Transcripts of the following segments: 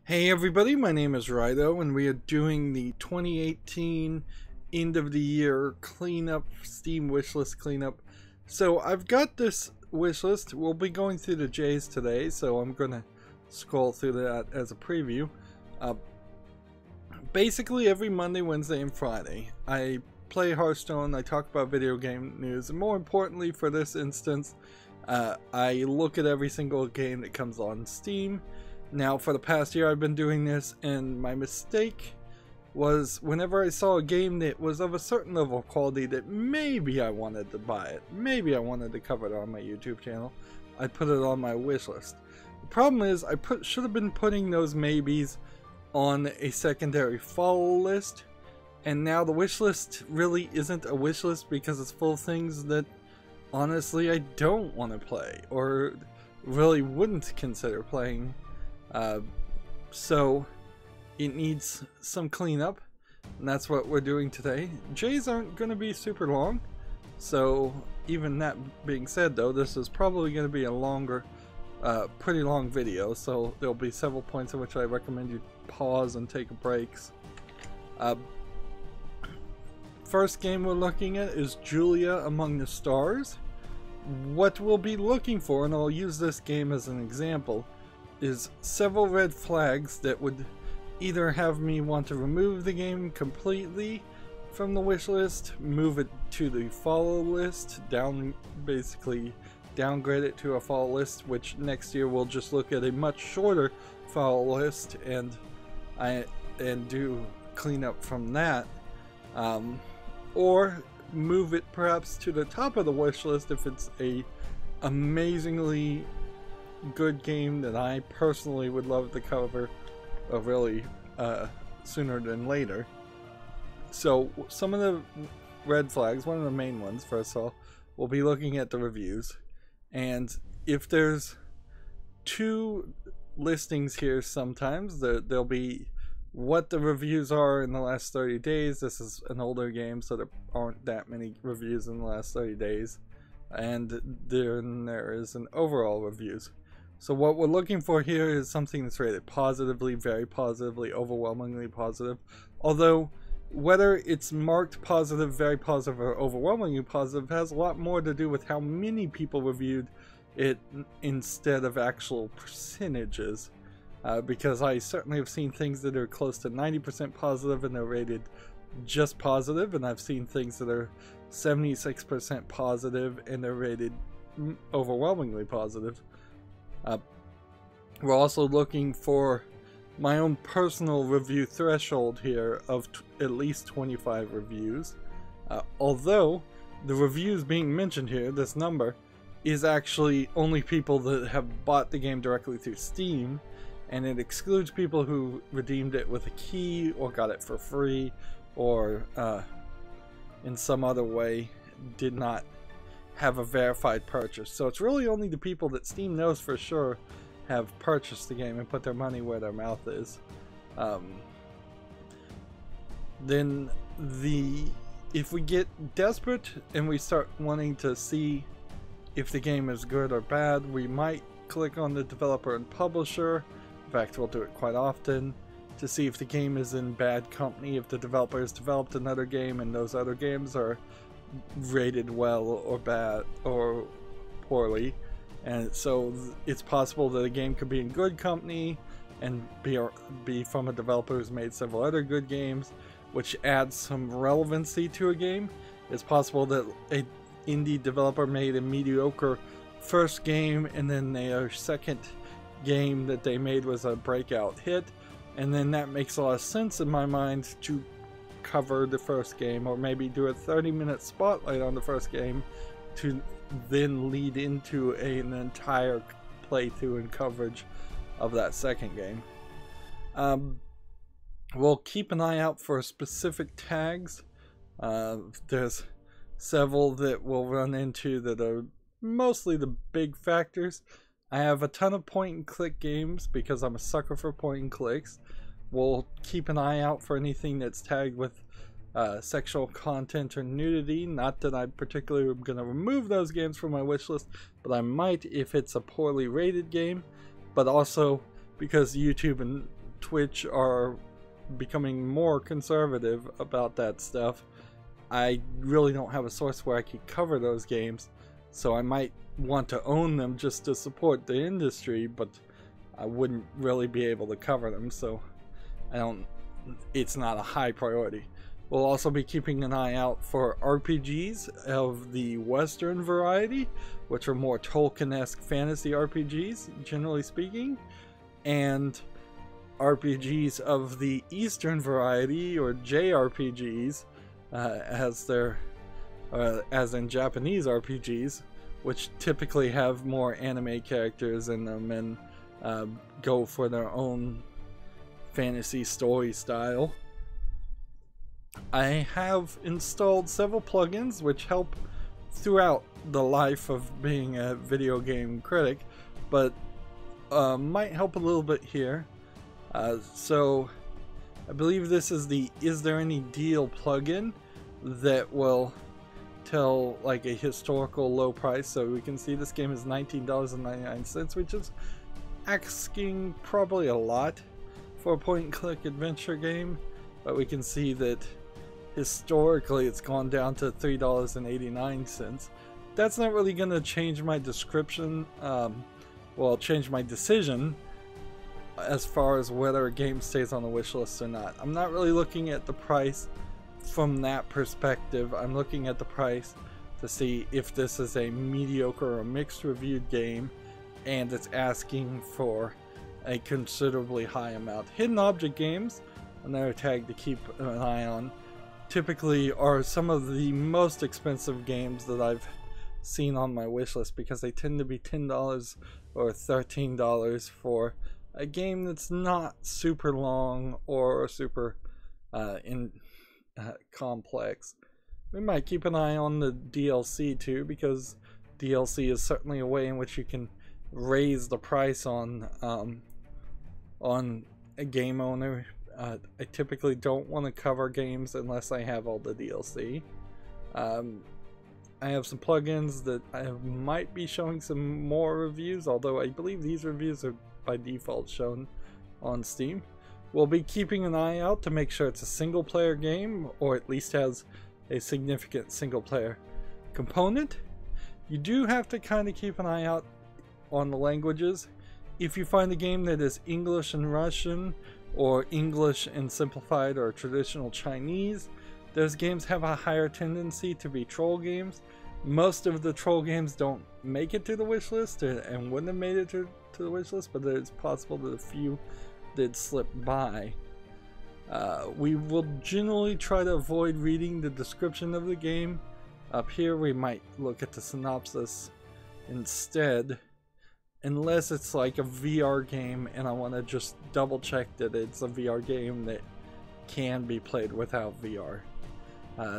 Hey everybody, my name is Rydo and we are doing the 2018 end of the year cleanup, Steam wishlist cleanup. So I've got this wishlist. We'll be going through the J's today, so I'm gonna scroll through that as a preview. Basically every Monday, Wednesday, and Friday I play Hearthstone, I talk about video game news, and more importantly for this instance, I look at every single game that comes on Steam. Now, for the past year I've been doing this, and my mistake was whenever I saw a game that was of a certain level of quality that maybe I wanted to buy it, maybe I wanted to cover it on my YouTube channel, I put it on my wish list. The problem is I should have been putting those maybes on a secondary follow list, and now the wish list really isn't a wish list because it's full of things that honestly I don't want to play or really wouldn't consider playing. So it needs some cleanup, and that's what we're doing today. J's aren't going to be super long, so even that being said though, this is probably going to be a longer, pretty long video, so there'll be several points in which I recommend you pause and take breaks. First game we're looking at is Julia Among the Stars. What we'll be looking for, and I'll use this game as an example, is several red flags that would either have me want to remove the game completely from the wish list, move it to the follow list, basically downgrade it to a follow list, which next year we'll just look at a much shorter follow list and do cleanup from that, or move it perhaps to the top of the wish list if it's a amazingly good game that I personally would love to cover really sooner than later. So some of the red flags, one of the main ones first of all, we'll be looking at the reviews, and if there's two listings here, sometimes there'll be what the reviews are in the last 30 days. This is an older game, so there aren't that many reviews in the last 30 days, and then there is an overall reviews. So what we're looking for here is something that's rated positively, very positively, overwhelmingly positive. Although whether it's marked positive, very positive, or overwhelmingly positive has a lot more to do with how many people reviewed it instead of actual percentages. Because I certainly have seen things that are close to 90% positive and they're rated just positive, and I've seen things that are 76% positive and they're rated overwhelmingly positive. We're also looking for my own personal review threshold here of at least 25 reviews. Although the reviews being mentioned here, this number, is actually only people that have bought the game directly through Steam, and it excludes people who redeemed it with a key or got it for free or in some other way did not have a verified purchase. So it's really only the people that Steam knows for sure have purchased the game and put their money where their mouth is. Then if we get desperate and we start wanting to see if the game is good or bad, we might click on the developer and publisher. In fact, we'll do it quite often to see if the game is in bad company, if the developer has developed another game and those other games are rated well or bad or poorly. And so it's possible that a game could be in good company and be from a developer who's made several other good games, which adds some relevancy to a game. It's possible that an indie developer made a mediocre first game and then their second game that they made was a breakout hit, and then that makes a lot of sense in my mind to cover the first game, or maybe do a 30-minute spotlight on the first game to then lead into an entire playthrough and coverage of that second game. We'll keep an eye out for specific tags. There's several that we'll run into that are mostly the big factors. I have a ton of point-and-click games because I'm a sucker for point-and-clicks. We'll keep an eye out for anything that's tagged with sexual content or nudity. Not that I particularly am going to remove those games from my wish list, but I might if it's a poorly rated game. But also because YouTube and Twitch are becoming more conservative about that stuff, I really don't have a source where I could cover those games, so I might want to own them just to support the industry, but I wouldn't really be able to cover them, so it's not a high priority. We'll also be keeping an eye out for RPGs of the Western variety, which are more Tolkien-esque fantasy RPGs, generally speaking, and RPGs of the Eastern variety, or JRPGs, as in Japanese RPGs, which typically have more anime characters in them and go for their own fantasy story style. I have installed several plugins which help throughout the life of being a video game critic, but might help a little bit here. So I believe this is the Is There Any Deal plugin that will tell like a historical low price. So we can see this game is $19.99, which is asking probably a lot for a point-and-click adventure game, but we can see that historically it's gone down to $3.89. That's not really going to change my description, well, change my decision as far as whether a game stays on the wish list or not. I'm not really looking at the price from that perspective. I'm looking at the price to see if this is a mediocre or mixed reviewed game and it's asking for a considerably high amount. Hidden object games, another tag to keep an eye on, typically are some of the most expensive games that I've seen on my wish list, because they tend to be $10 or $13 for a game that's not super long or super complex. We might keep an eye on the DLC too, because DLC is certainly a way in which you can raise the price on a game owner. I typically don't want to cover games unless I have all the DLC. I have some plugins that I might be showing some more reviews, although I believe these reviews are by default shown on Steam. We'll be keeping an eye out to make sure it's a single player game, or at least has a significant single player component. You do have to kind of keep an eye out on the languages. If you find a game that is English and Russian, or English and simplified or traditional Chinese, those games have a higher tendency to be troll games. Most of the troll games don't make it to the wish list and wouldn't have made it to the wish list, but it's possible that a few did slip by. We will generally try to avoid reading the description of the game. Up here we might look at the synopsis instead, unless it's like a VR game and I want to just double check that it's a VR game that can be played without VR.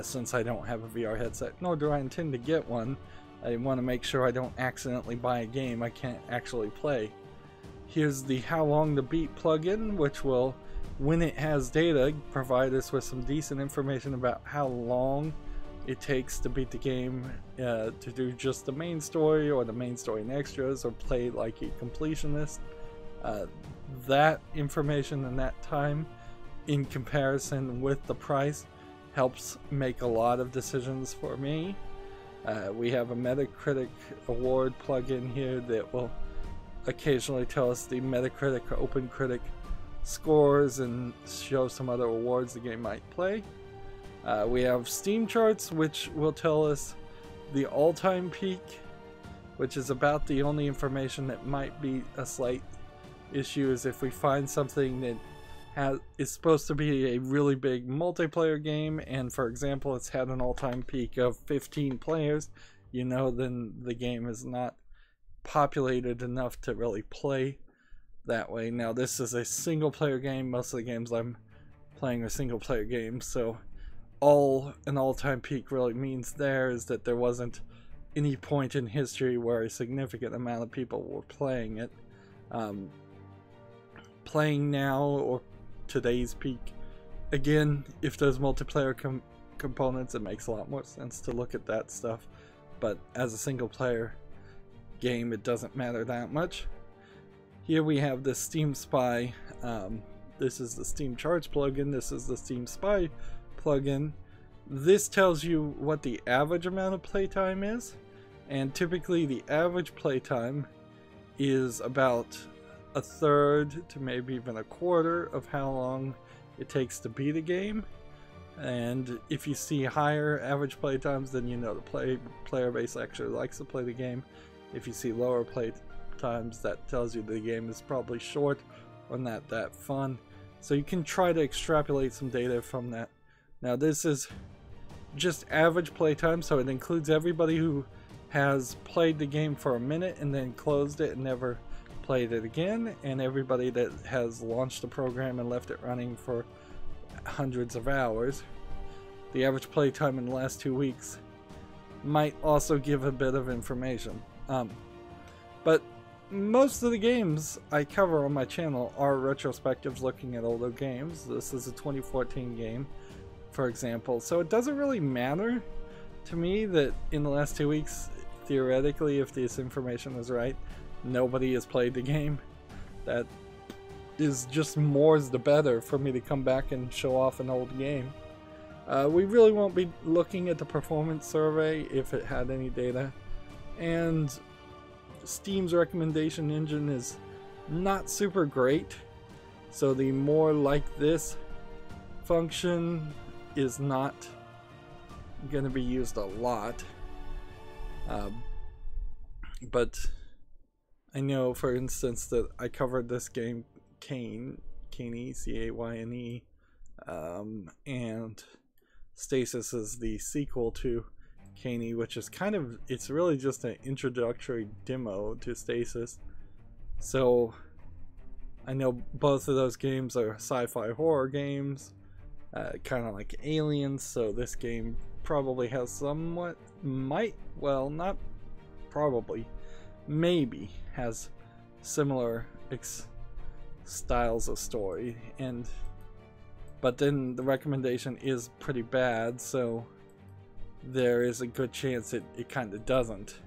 Since I don't have a VR headset, nor do I intend to get one, I want to make sure I don't accidentally buy a game I can't actually play. Here's the How Long to Beat plugin, which will, when it has data, provide us with some decent information about how long it takes to beat the game, to do just the main story or the main story and extras, or play like a completionist. That information and that time in comparison with the price helps make a lot of decisions for me. We have a Metacritic award plugin here that will occasionally tell us the Metacritic or OpenCritic scores and show some other awards the game might play. We have Steam charts, which will tell us the all-time peak, which is about the only information that might be a slight issue. Is if we find something that is supposed to be a really big multiplayer game, and for example it's had an all-time peak of 15 players, you know, then the game is not populated enough to really play that way. Now this is a single player game. Most of the games I'm playing are single player games, so all an all-time peak really means there is that there wasn't any point in history where a significant amount of people were playing it. Playing now, or today's peak, again, if there's multiplayer components, it makes a lot more sense to look at that stuff, but as a single player game it doesn't matter that much. Here we have the Steam Spy This is the Steam Charts plugin. This is the Steam Spy plugin. This tells you what the average amount of playtime is, and typically the average playtime is about a third to maybe even a quarter of how long it takes to beat a game. And if you see higher average play times, then you know the player base actually likes to play the game. If you see lower play times, that tells you the game is probably short or not that fun. So you can try to extrapolate some data from that. Now this is just average play time, so it includes everybody who has played the game for a minute and then closed it and never played it again, and everybody that has launched the program and left it running for hundreds of hours. The average play time in the last 2 weeks might also give a bit of information. But most of the games I cover on my channel are retrospectives looking at older games. This is a 2014 game, for example, so it doesn't really matter to me that in the last 2 weeks, theoretically, if this information is right, nobody has played the game. That is just more's the better for me to come back and show off an old game. We really won't be looking at the performance survey if it had any data, and Steam's recommendation engine is not super great, so the more like this function is not going to be used a lot. But I know, for instance, that I covered this game Cayne, C-A-Y-N-E, and Stasis is the sequel to Cayne, which is kind of, it's really just an introductory demo to Stasis. So I know both of those games are sci-fi horror games, kind of like Aliens, so this game probably has somewhat, well, not probably, maybe has similar styles of story, but then the recommendation is pretty bad, so there is a good chance it kind of doesn't.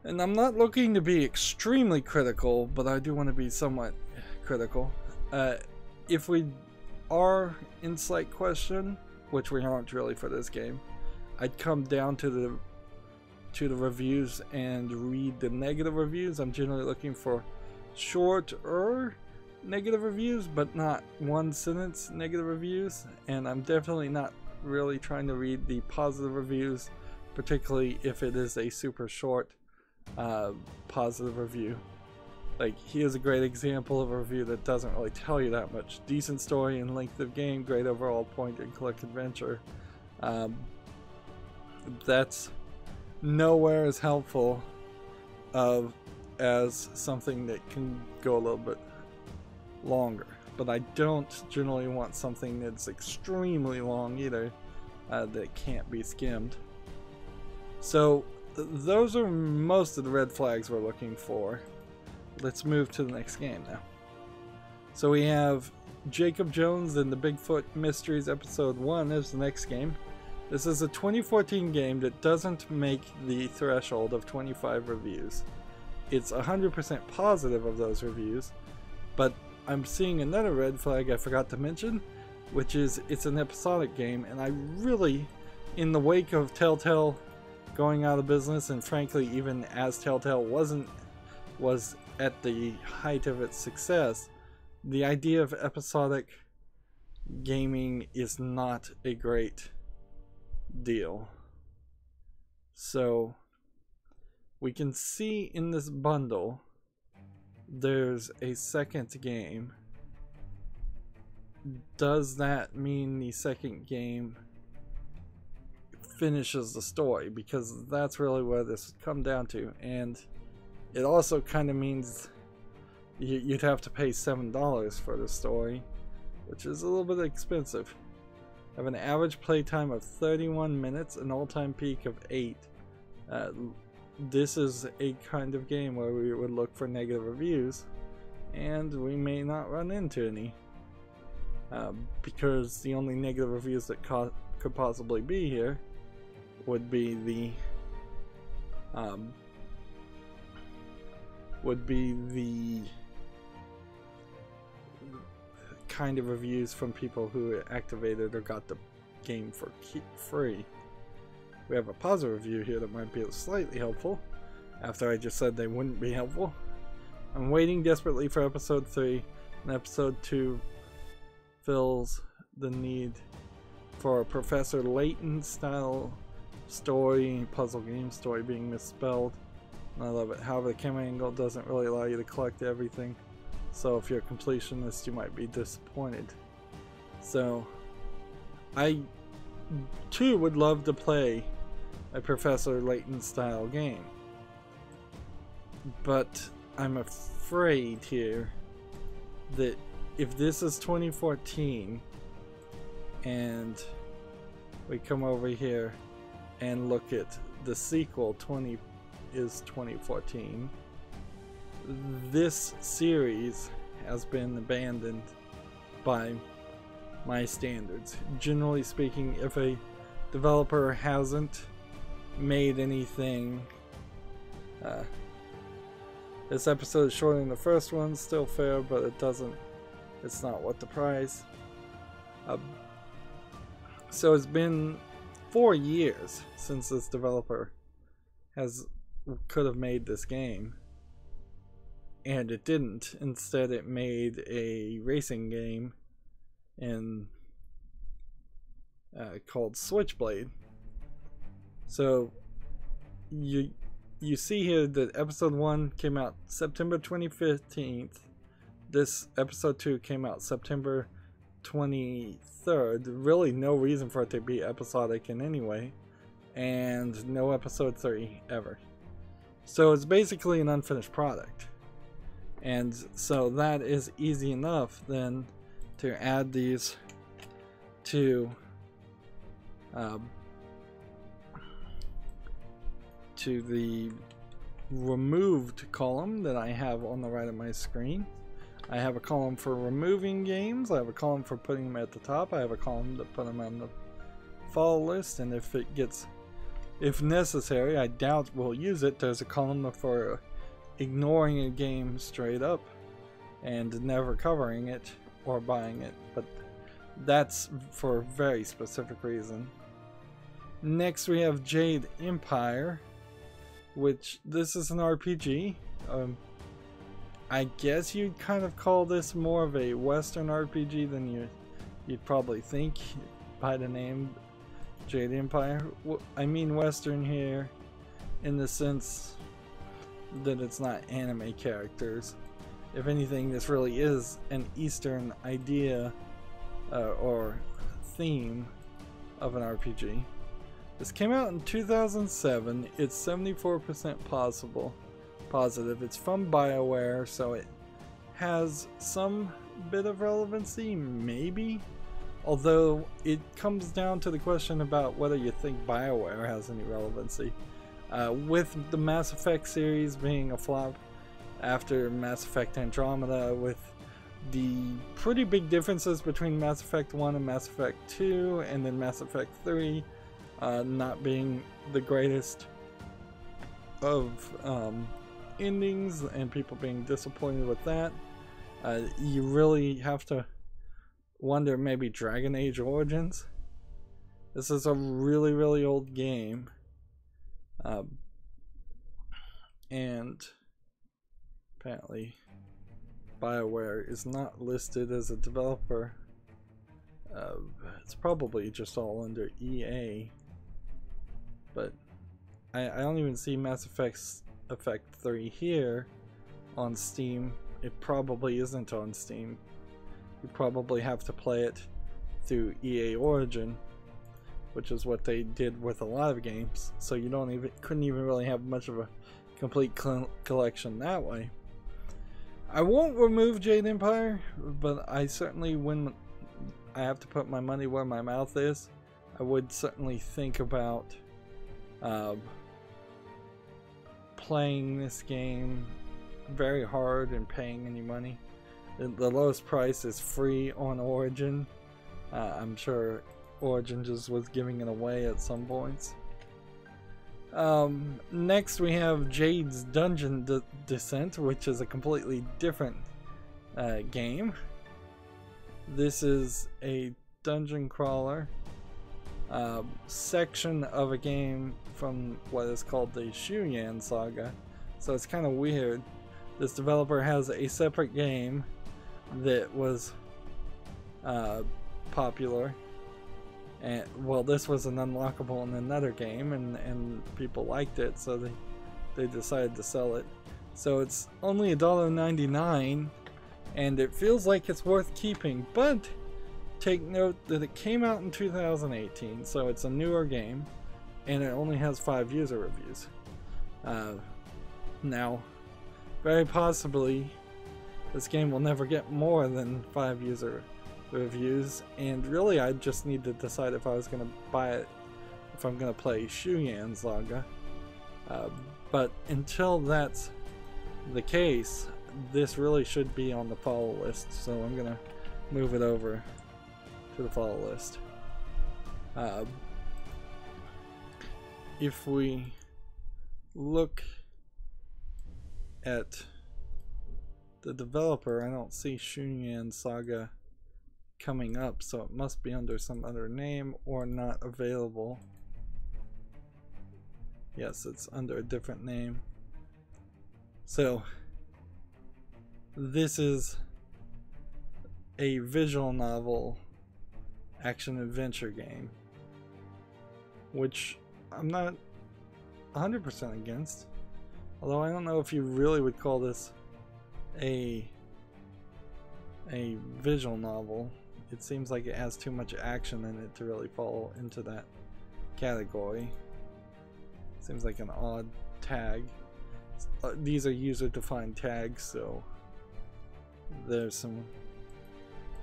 And I'm not looking to be extremely critical, but I do want to be somewhat critical. If we are in slight question, which we aren't really for this game, I'd come down to the reviews and read the negative reviews. I'm generally looking for shorter negative reviews, but not one sentence negative reviews, and I'm definitely not really trying to read the positive reviews, particularly if it is a super short positive review. Like, here's a great example of a review that doesn't really tell you that much. Decent story and length of game, great overall point and click adventure. That's nowhere as helpful as something that can go a little bit longer. But I don't generally want something that's extremely long either, that can't be skimmed. So those are most of the red flags we're looking for. Let's move to the next game now. So we have Jacob Jones and the Bigfoot Mysteries Episode 1 is the next game. This is a 2014 game that doesn't make the threshold of 25 reviews. It's 100% positive of those reviews, but I'm seeing another red flag I forgot to mention, which is it's an episodic game, and I really, in the wake of Telltale going out of business, and frankly even as Telltale was at the height of its success, the idea of episodic gaming is not a great deal. So we can see in this bundle there's a second game. Does that mean the second game finishes the story? Because that's really where this would come down to, and it also kind of means you'd have to pay $7 for the story, which is a little bit expensive. Have an average playtime of 31 minutes, an all-time peak of 8. This is a kind of game where we would look for negative reviews, and we may not run into any, because the only negative reviews that could possibly be here would be the kind of reviews from people who activated or got the game for free. We have a positive review here that might be slightly helpful, after I just said they wouldn't be helpful. I'm waiting desperately for episode 3, and episode 2 fills the need for a Professor Layton style story, puzzle game story being misspelled. And I love it. However, the camera angle doesn't really allow you to collect everything, so if you're a completionist you might be disappointed. So I too would love to play a Professor Layton style game, but I'm afraid here that if this is 2014 and we come over here and look at the sequel, 2014, this series has been abandoned by my standards. Generally speaking, if a developer hasn't made anything, this episode is shorter than the first one, still fair, but it's not worth the price. So it's been 4 years since this developer could have made this game, and it didn't. Instead, it made a racing game called Switchblade. So you see here that episode 1 came out September 2015. This episode 2 came out September 23rd. Really no reason for it to be episodic in any way, and no episode 3 ever. So it's basically an unfinished product, and so that is easy enough then to add these to the removed column that I have on the right of my screen. I have a column for removing games, I have a column for putting them at the top, I have a column to put them on the follow list, and if necessary, I doubt we'll use it, there's a column for ignoring a game straight up and never covering it or buying it, but that's for a very specific reason. Next we have Jade Empire, which this is an RPG. I guess you'd kind of call this more of a Western RPG than you'd probably think by the name Jade Empire. I mean Western here in the sense that it's not anime characters. If anything, this really is an Eastern idea or theme of an RPG. This came out in 2007. It's 74% positive. It's from BioWare, so it has some bit of relevancy, maybe. Although it comes down to the question about whether you think BioWare has any relevancy. With the Mass Effect series being a flop after Mass Effect Andromeda, with the pretty big differences between Mass Effect 1 and Mass Effect 2, and then Mass Effect 3 not being the greatest of endings, and people being disappointed with that, you really have to wonder, maybe Dragon Age Origins? This is a really, really old game, and apparently BioWare is not listed as a developer. It's probably just all under EA, but I don't even see Mass Effect 3 here on Steam. It probably isn't on Steam. You probably have to play it through EA Origin, which is what they did with a lot of games, so you couldn't even really have much of a complete collection that way. I won't remove Jade Empire, but I certainly, when I have to put my money where my mouth is, I would certainly think about playing this game very hard and paying any money. The lowest price is free on Origin. I'm sure Origin just was giving it away at some points. Next we have Jade's Dungeon Descent, which is a completely different game. This is a dungeon crawler section of a game from what is called the Shuyan saga. So it's kind of weird. This developer has a separate game that was popular, and well, this was an unlockable in another game, and people liked it, so they decided to sell it. So it's only $1.99, and it feels like it's worth keeping, but take note that it came out in 2018, so it's a newer game, and it only has 5 user reviews. Now, very possibly, this game will never get more than 5 user reviews, and really I just need to decide if I was going to buy it, if I'm going to play Shuyan Saga. But until that's the case, this really should be on the follow list, so I'm going to move it over to the follow list. If we look at the developer, I don't see Shuyan Saga coming up, so it must be under some other name or not available. Yes, it's under a different name. So this is a visual novel action adventure game, which I'm not 100% against, although I don't know if you really would call this a visual novel. It seems like it has too much action in it to really fall into that category. Seems like an odd tag. These are user-defined tags, so there's some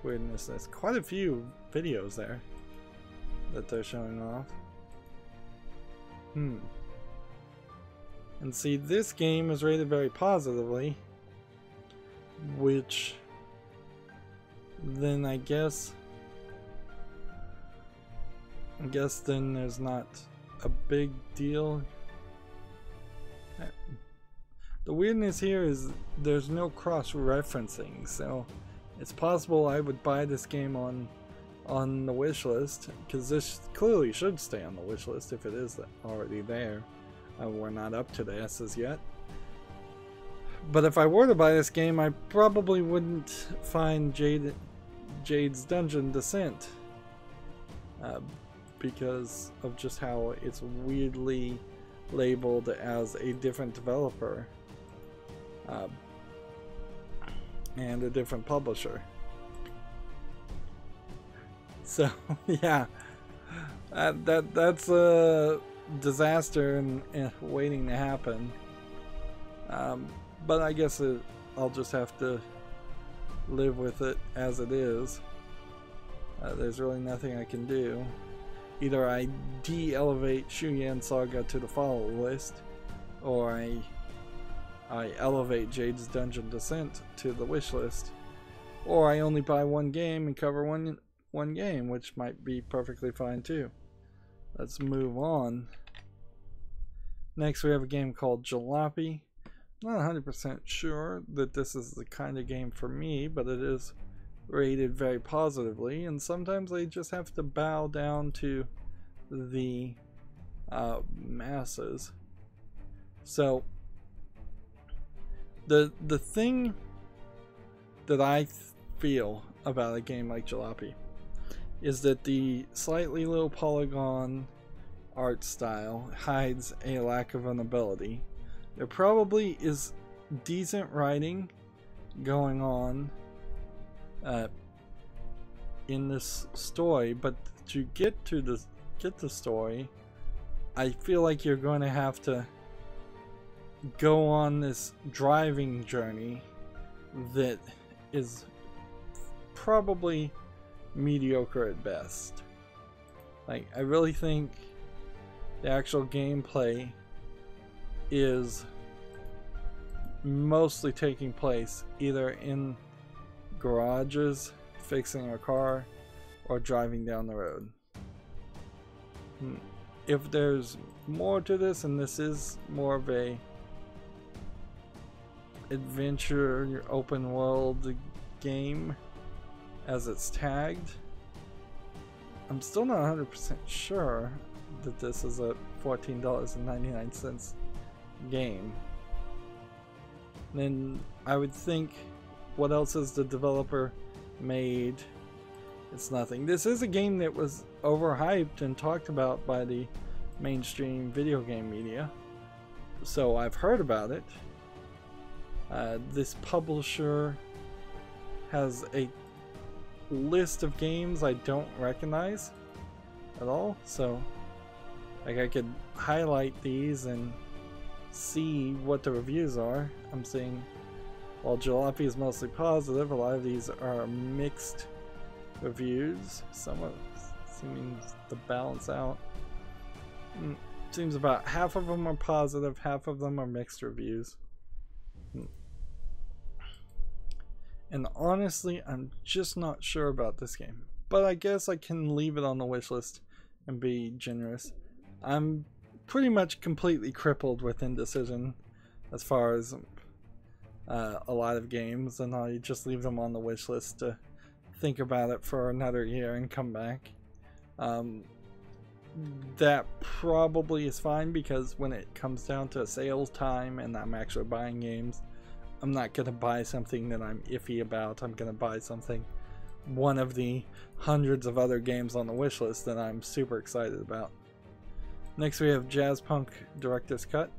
weirdness. There's quite a few videos there that they're showing off. And see, this game is rated very positively, which then I guess then there's not a big deal. The weirdness here is there's no cross-referencing, so it's possible I would buy this game on the wish list, because this clearly should stay on the wish list if it is already there. We're not up to the S's yet. But if I were to buy this game, I probably wouldn't find Jade's Dungeon Descent, because of just how it's weirdly labeled as a different developer and a different publisher. So yeah, that's a disaster and waiting to happen. But I guess I'll just have to live with it as it is. There's really nothing I can do. Either I de-elevate Shuyan Saga to the follow list, or I elevate Jade's Dungeon Descent to the wish list, or I only buy one game and cover one game, which might be perfectly fine too. Let's move on. Next we have a game called Jalopy. Not 100% sure that this is the kind of game for me, but it is rated very positively, and sometimes they just have to bow down to the masses. So the thing that I feel about a game like Jalopy is that the slightly low polygon art style hides a lack of an ability. There probably is decent writing going on in this story, but to get the story, I feel like you're going to have to go on this driving journey that is probably mediocre at best. Like, I really think the actual gameplay is mostly taking place either in garages fixing a car or driving down the road. If there's more to this, and this is more of a adventure open world game, as it's tagged. I'm still not 100% sure that this is a $14.99 game. Then I would think, what else has the developer made? It's nothing. This is a game that was overhyped and talked about by the mainstream video game media, so I've heard about it. This publisher has a list of games I don't recognize at all, so like I could highlight these and see what the reviews are. I'm seeing, while Jalopy is mostly positive, a lot of these are mixed reviews. Some of seeming to balance out. Seems about half of them are positive, half of them are mixed reviews. And honestly, I'm just not sure about this game. But I guess I can leave it on the wish list and be generous. I'm pretty much completely crippled with indecision as far as a lot of games, and I just leave them on the wish list to think about it for another year and come back. That probably is fine, because when it comes down to sales time and I'm actually buying games, I'm not going to buy something that I'm iffy about. I'm going to buy something, one of the hundreds of other games on the wish list that I'm super excited about. Next we have Jazzpunk Director's Cut.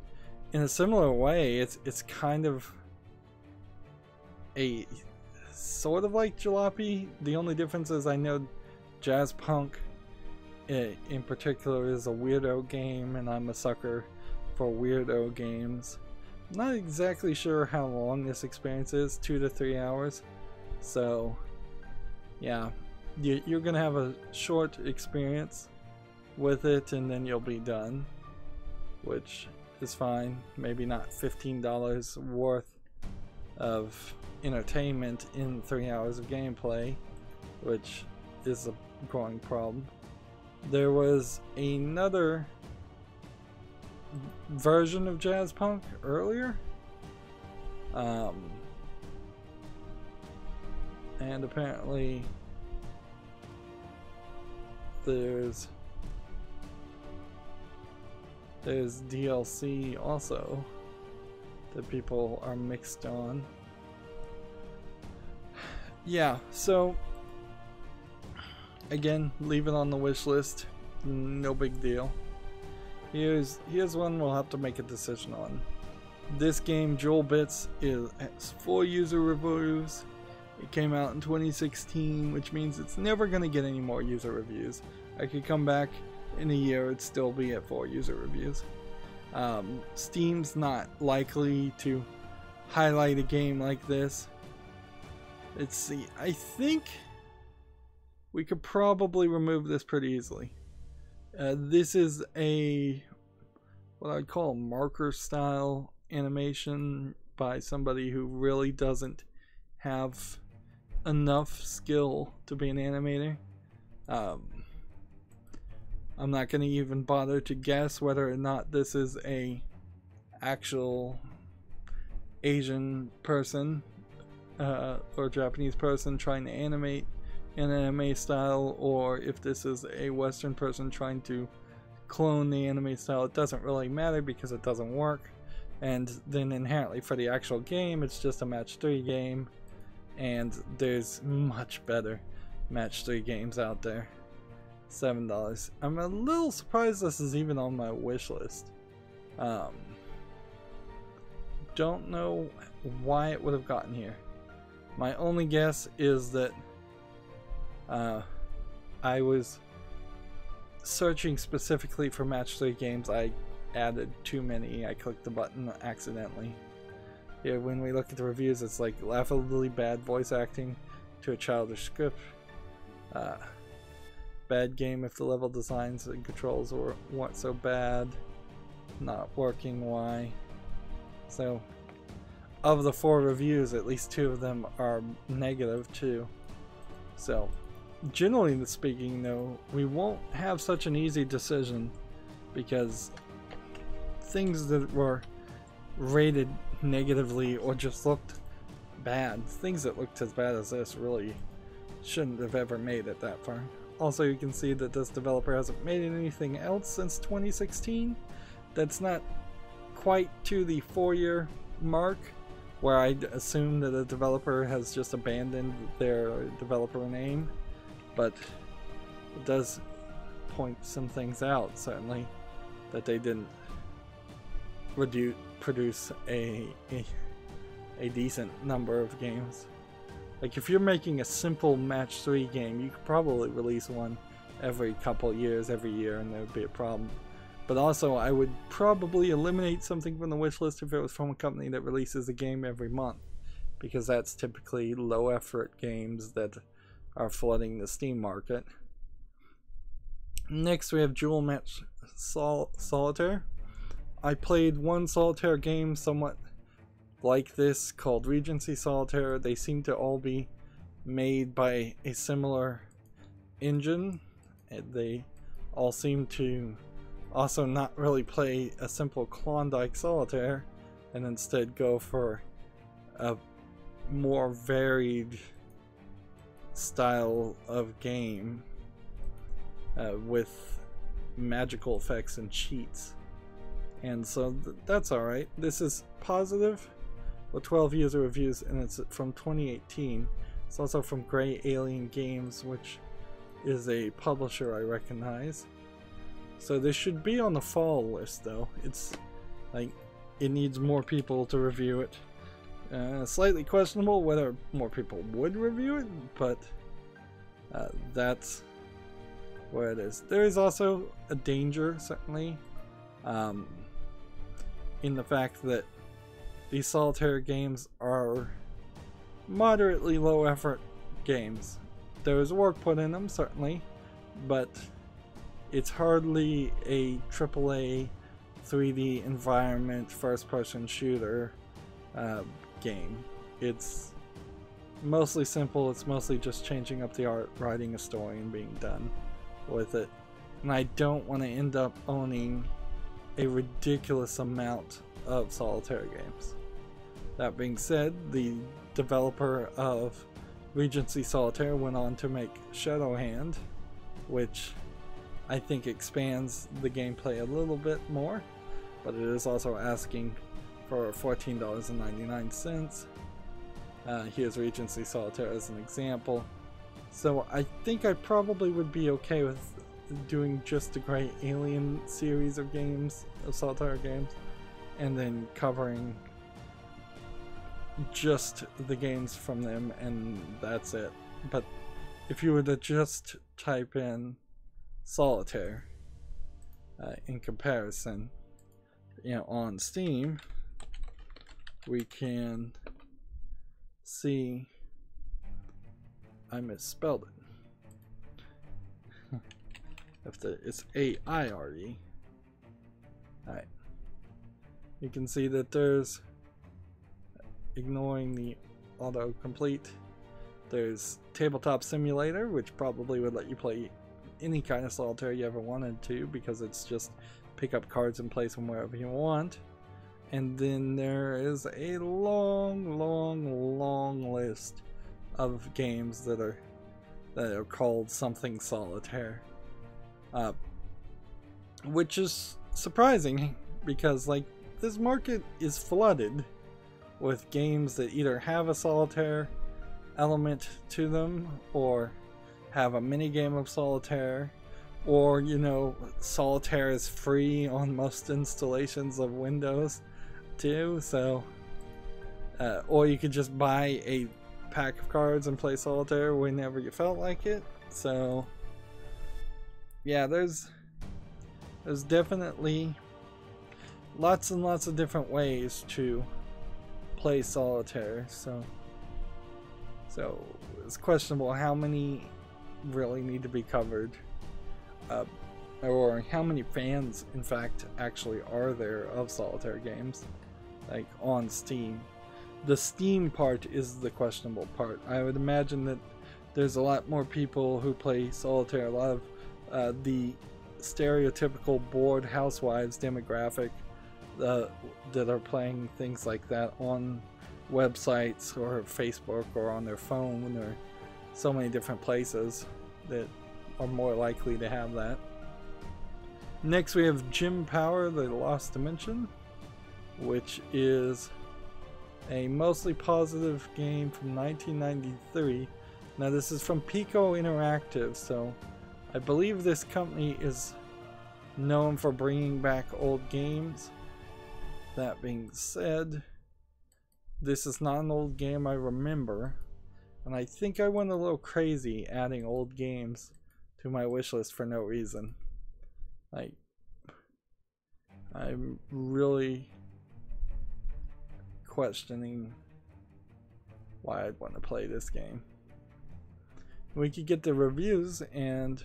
In a similar way, it's kind of a sort of like Jalopy. The only difference is I know Jazzpunk in particular is a weirdo game, and I'm a sucker for weirdo games. I'm not exactly sure how long this experience is, 2 to 3 hours. So yeah, you're gonna have a short experience with it and then you'll be done, which is fine. Maybe not $15 worth of entertainment in 3 hours of gameplay, which is a growing problem. There was another version of Jazzpunk earlier, and apparently there's DLC also that people are mixed on. Yeah, so again, leave it on the wish list, no big deal. Here's one we'll have to make a decision on. This game, Joelbits, has 4 user reviews. It came out in 2016, which means it's never going to get any more user reviews. I could come back in a year, it'd still be at 4 user reviews. Steam's not likely to highlight a game like this. Let's see, I think we could probably remove this pretty easily. This is what I'd call a marker style animation by somebody who really doesn't have enough skill to be an animator. I'm not going to even bother to guess whether or not this is a actual Asian person or Japanese person trying to animate in anime style, or if this is a Western person trying to clone the anime style. It doesn't really matter because it doesn't work, and then inherently for the actual game it's just a match 3 game, and there's much better match 3 games out there. $7. I'm a little surprised this is even on my wish list. Don't know why it would have gotten here. My only guess is that I was searching specifically for match 3 games. I added too many. I clicked the button accidentally. Yeah, when we look at the reviews, it's like laughably bad voice acting to a childish script. Bad game if the level designs and controls weren't so bad. Not working, why? So, of the 4 reviews, at least 2 of them are negative too. So, generally speaking though, we won't have such an easy decision, because things that were rated negatively or just looked bad, things that looked as bad as this really shouldn't have ever made it that far. Also, you can see that this developer hasn't made anything else since 2016. That's not quite to the 4-year mark, where I'd assume that a developer has just abandoned their developer name, but it does point some things out, certainly, that they didn't produce a decent number of games. Like, if you're making a simple match 3 game, you could probably release one every couple years, every year, and there would be a problem. But also, I would probably eliminate something from the wish list if it was from a company that releases a game every month, because that's typically low effort games that are flooding the Steam market. Next, we have Jewelle Match Solitaire. I played one solitaire game somewhat like this called Regency Solitaire. They seem to all be made by a similar engine, and they all seem to also not really play a simple Klondike Solitaire, and instead go for a more varied style of game with magical effects and cheats. And so that's alright. This is positive with 12 user reviews, and it's from 2018. It's also from Grey Alien Games, which is a publisher I recognize. So this should be on the fall list, though. It's like, it needs more people to review it. Slightly questionable whether more people would review it, but that's where it is. There is also a danger, certainly, in the fact that these solitaire games are moderately low effort games. There is work put in them, certainly, but it's hardly a AAA 3D environment first person shooter game. It's mostly simple. It's mostly just changing up the art, writing a story, and being done with it. And I don't want to end up owning a ridiculous amount of solitaire games. That being said, the developer of Regency Solitaire went on to make Shadowhand, which I think expands the gameplay a little bit more, but it is also asking for $14.99. Here's Regency Solitaire as an example. So I think I probably would be okay with doing just the Grey Alien series of games, of solitaire games, and then covering just the games from them, and that's it. But if you were to just type in solitaire in comparison, you know, on Steam, we can see I misspelled it. It's A-I-R-E. Alright. You can see that there's, ignoring the autocomplete, there's Tabletop Simulator, which probably would let you play any kind of solitaire you ever wanted to, because it's just pick up cards and place them wherever you want. And then there is a long list of games that are called something solitaire, which is surprising, because like this market is flooded with games that either have a solitaire element to them, or have a mini game of solitaire, or, you know, solitaire is free on most installations of Windows too. So or you could just buy a pack of cards and play solitaire whenever you felt like it. So yeah, there's definitely lots and lots of different ways to play solitaire. So it's questionable how many really need to be covered, or how many fans in fact actually are there of solitaire games, like on Steam. The Steam part is the questionable part. I would imagine that there's a lot more people who play solitaire, a lot of the stereotypical bored housewives demographic that are playing things like that on websites or Facebook or on their phone when they're so many different places that are more likely to have that. Next we have Jim Power, The Lost Dimension, which is a mostly positive game from 1993. Now this is from Pico Interactive, so I believe this company is known for bringing back old games. That being said, this is not an old game I remember, and I think I went a little crazy adding old games to my wish list for no reason. Like, I'm really questioning why I'd want to play this game. We could get the reviews, and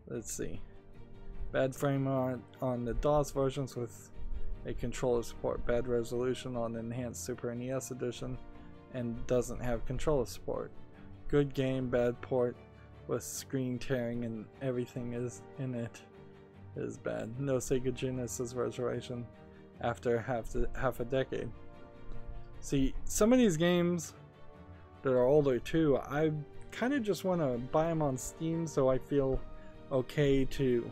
let's see. Bad frame on the DOS versions with a controller support, bad resolution on the enhanced Super NES edition, and doesn't have controller support. Good game, bad port with screen tearing and everything is in it is bad. No Sega Genesis restoration after half a decade. See, some of these games that are older too, I kind of just want to buy them on Steam so I feel okay to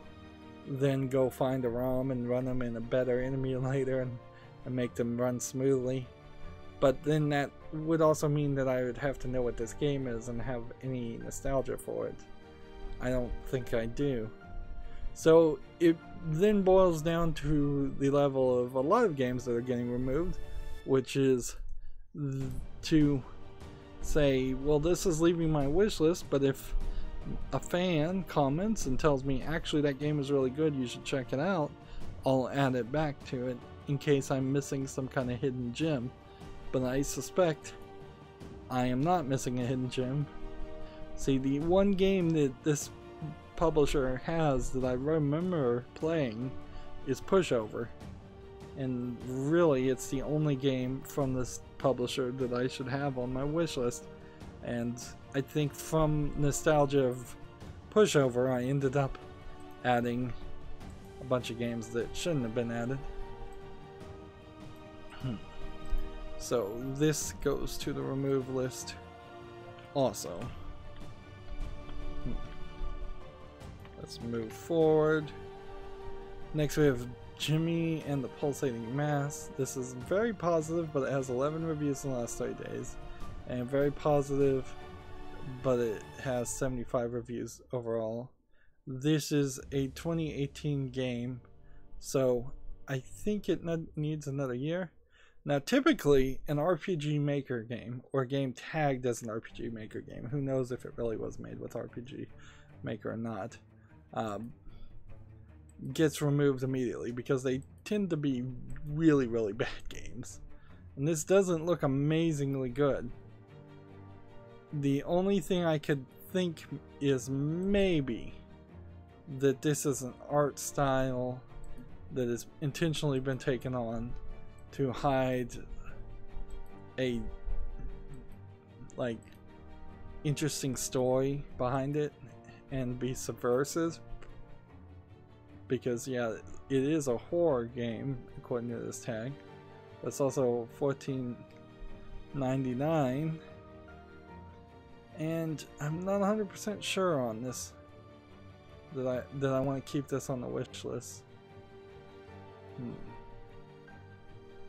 then go find a ROM and run them in a better emulator and make them run smoothly. But then that would also mean that I would have to know what this game is and have any nostalgia for it. I don't think I do. So it then boils down to the level of a lot of games that are getting removed, which is to say, well, this is leaving my wish list, but if a fan comments and tells me actually that game is really good, you should check it out, I'll add it back to it in case I'm missing some kind of hidden gem. But I suspect I am not missing a hidden gem. See, the one game that this publisher has that I remember playing is Pushover, and really it's the only game from this publisher that I should have on my wish list. And I think from nostalgia of Pushover, I ended up adding a bunch of games that shouldn't have been added. So this goes to the remove list also. Let's move forward. Next we have Jimmy and the Pulsating Mass. This is very positive, but it has 11 reviews in the last 30 days. And very positive, but it has 75 reviews overall. This is a 2018 game, so I think it needs another year. Now typically an RPG Maker game, or a game tagged as an RPG Maker game, who knows if it really was made with RPG Maker or not, gets removed immediately because they tend to be really, really bad games. And this doesn't look amazingly good. The only thing I could think is maybe that this is an art style that has intentionally been taken on to hide a interesting story behind it and be subversive, because yeah, it is a horror game according to this tag. It's also $14.99, and I'm not 100% sure on this that I want to keep this on the wish list.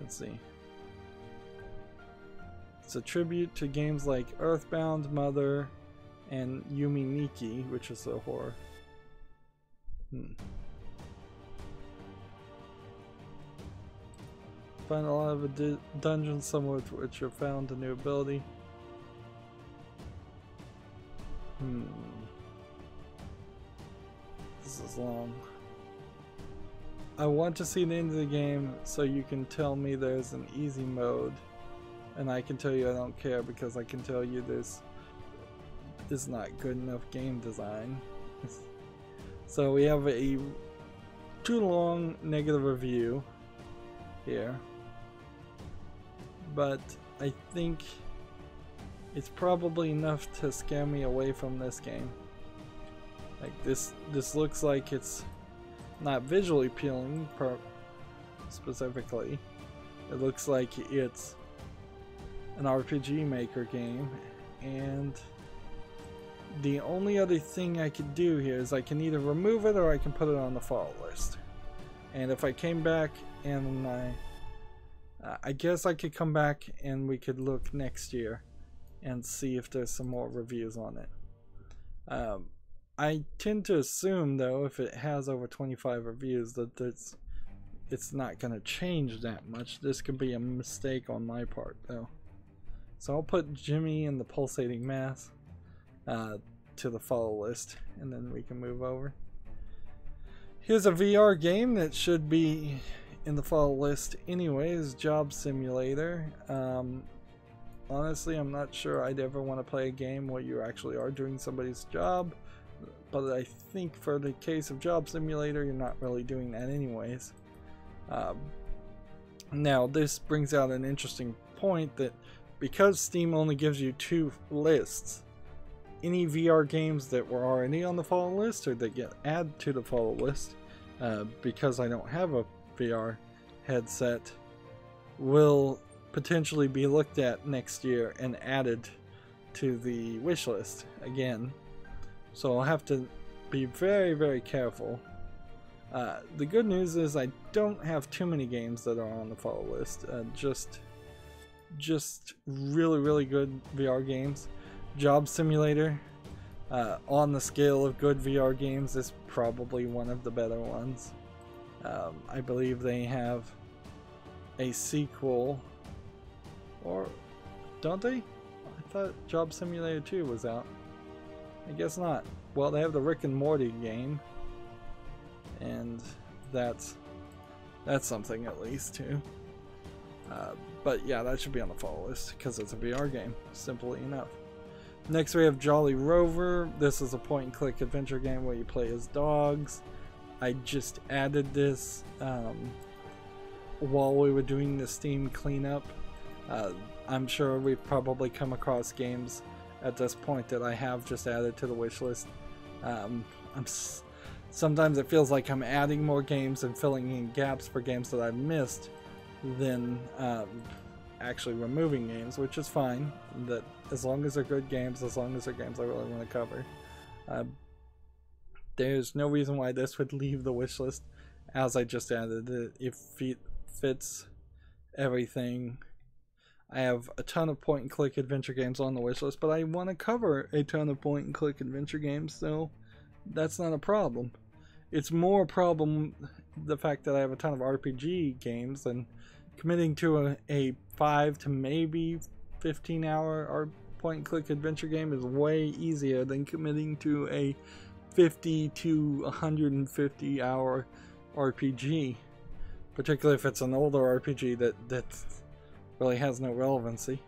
Let's see. It's a tribute to games like Earthbound, Mother, and Yumi Nikki, which is a horror. Find a lot of a dungeon, some of which are found a new ability. This is long. I want to see the end of the game so you can tell me there's an easy mode, and I can tell you I don't care because I can tell you this is not good enough game design. So we have a too long negative review here, but I think it's probably enough to scare me away from this game. Like this looks like it's not visually appealing specifically. It looks like it's an RPG Maker game, and the only other thing I could do here is I can either remove it or I can put it on the follow list. And if I came back and I guess I could come back and we could look next year and see if there's some more reviews on it. I tend to assume though, if it has over 25 reviews, that it's not going to change that much. This could be a mistake on my part though. So I'll put Jimmy and the pulsating mass to the follow list, and then we can move over. Here's a VR game that should be in the follow list anyways, Job Simulator. Honestly, I'm not sure I'd ever want to play a game where you actually are doing somebody's job, but I think for the case of Job Simulator, you're not really doing that anyways. Now, this brings out an interesting point that because Steam only gives you 2 lists, any VR games that were already on the follow list or that get added to the follow list, because I don't have a VR headset, will potentially be looked at next year and added to the wish list again. So I'll have to be very, very careful. The good news is I don't have too many games that are on the follow list. Just really, really good VR games. Job Simulator, on the scale of good VR games, is probably one of the better ones. I believe they have a sequel, or don't they? I thought Job Simulator 2 was out. I guess not. Well, they have the Rick and Morty game, and that's something at least too. But yeah, that should be on the follow list because it's a VR game, simply enough. Next we have Jolly Rover. This is a point and click adventure game where you play as dogs. I just added this while we were doing the Steam cleanup. I'm sure we've probably come across games at this point that I have just added to the wish list. Sometimes it feels like I'm adding more games and filling in gaps for games that I've missed than actually removing games, which is fine. That as long as they're good games, as long as they're games I really want to cover. There's no reason why this would leave the wish list, as I just added it. It fits everything. I have a ton of point and click adventure games on the wish list, but I want to cover a ton of point and click adventure games, so that's not a problem. It's more a problem the fact that I have a ton of RPG games, and committing to a 5 to maybe 15 hour point and click adventure game is way easier than committing to a 50 to 150 hour RPG, particularly if it's an older RPG that really has no relevancy.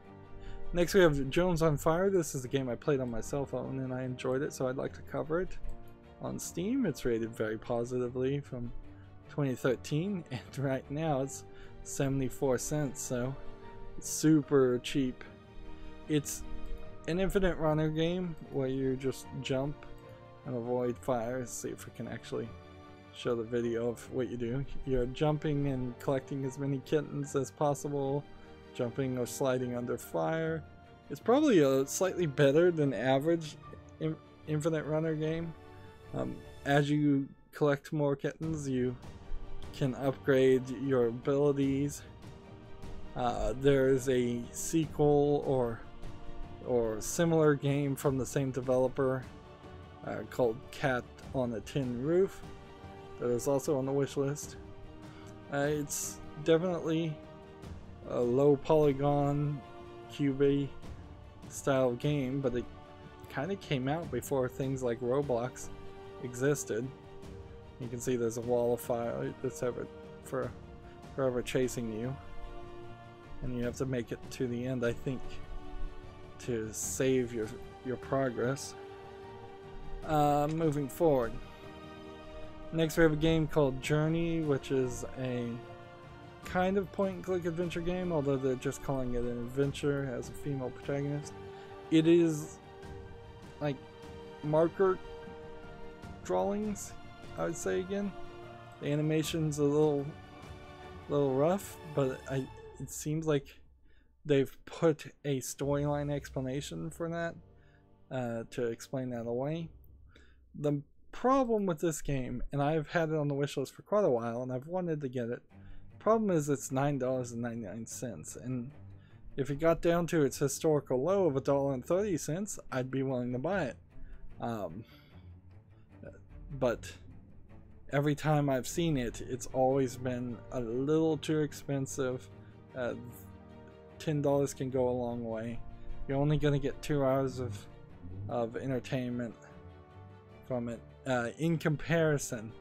Next we have Jones on Fire. This is a game I played on my cell phone and I enjoyed it, so I'd like to cover it. On Steam, it's rated very positively from 2013, and right now it's 74 cents, so it's super cheap. It's an infinite runner game where you just jump and avoid fire. Let's see if we can actually show the video of what you do. You're jumping and collecting as many kittens as possible, jumping or sliding under fire. It's probably a slightly better than average infinite runner game. As you collect more kittens, you can upgrade your abilities. There's a sequel or similar game from the same developer called Cat on a Tin Roof that is also on the wish list. It's definitely a low polygon cubey style game, but it kind of came out before things like Roblox existed. You can see there's a wall of fire that's forever chasing you, and you have to make it to the end, I think, to save your progress. Moving forward, next we have a game called Journey, which is a kind of point and click adventure game, although they're just calling it an adventure. It has a female protagonist. It is like marker drawings, I would say. Again, the animation's a little rough, but it seems like they've put a storyline explanation for that to explain that away. The problem with this game, and I've had it on the wishlist for quite a while and I've wanted to get it, problem is it's $9.99, and if it got down to its historical low of $1.30, I'd be willing to buy it. But every time I've seen it, it's always been a little too expensive. $10 can go a long way. You're only going to get 2 hours of entertainment from it. In comparison,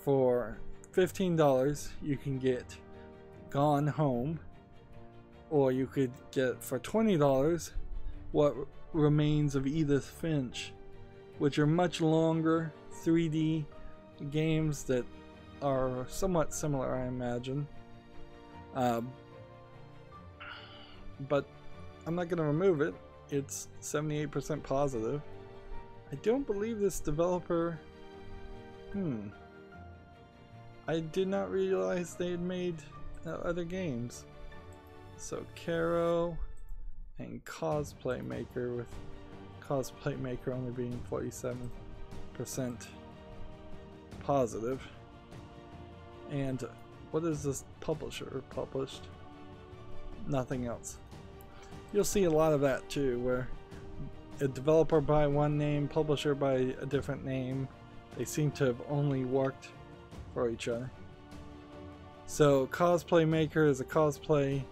for $15 you can get Gone Home, or you could get for $20 What Remains of Edith Finch, which are much longer 3D games that are somewhat similar, I imagine. But I'm not going to remove it. It's 78% positive. I don't believe this developer... I did not realize they had made other games. So Caro and Cosplay Maker, with Cosplay Maker only being 47% positive. And what is this publisher published? Nothing else. You'll see a lot of that too, where a developer by one name, publisher by a different name. They seem to have only worked for each other. So Cosplay Maker is a cosplay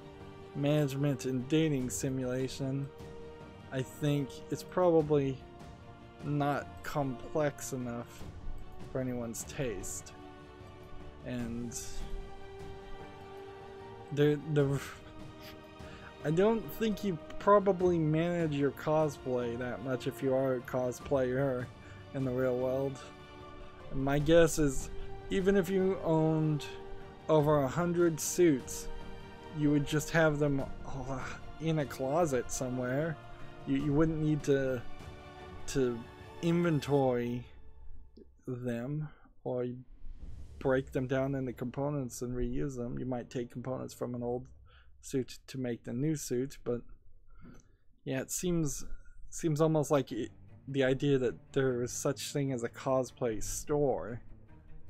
management and dating simulation. I think it's probably not complex enough for anyone's taste, and I don't think you probably manage your cosplay that much if you are a cosplayer in the real world. And my guess is, even if you owned over 100 suits, you would just have them in a closet somewhere. You wouldn't need to inventory them or break them down into components and reuse them. You might take components from an old suit to make the new suit, but yeah, it seems almost like the idea that there is such thing as a cosplay store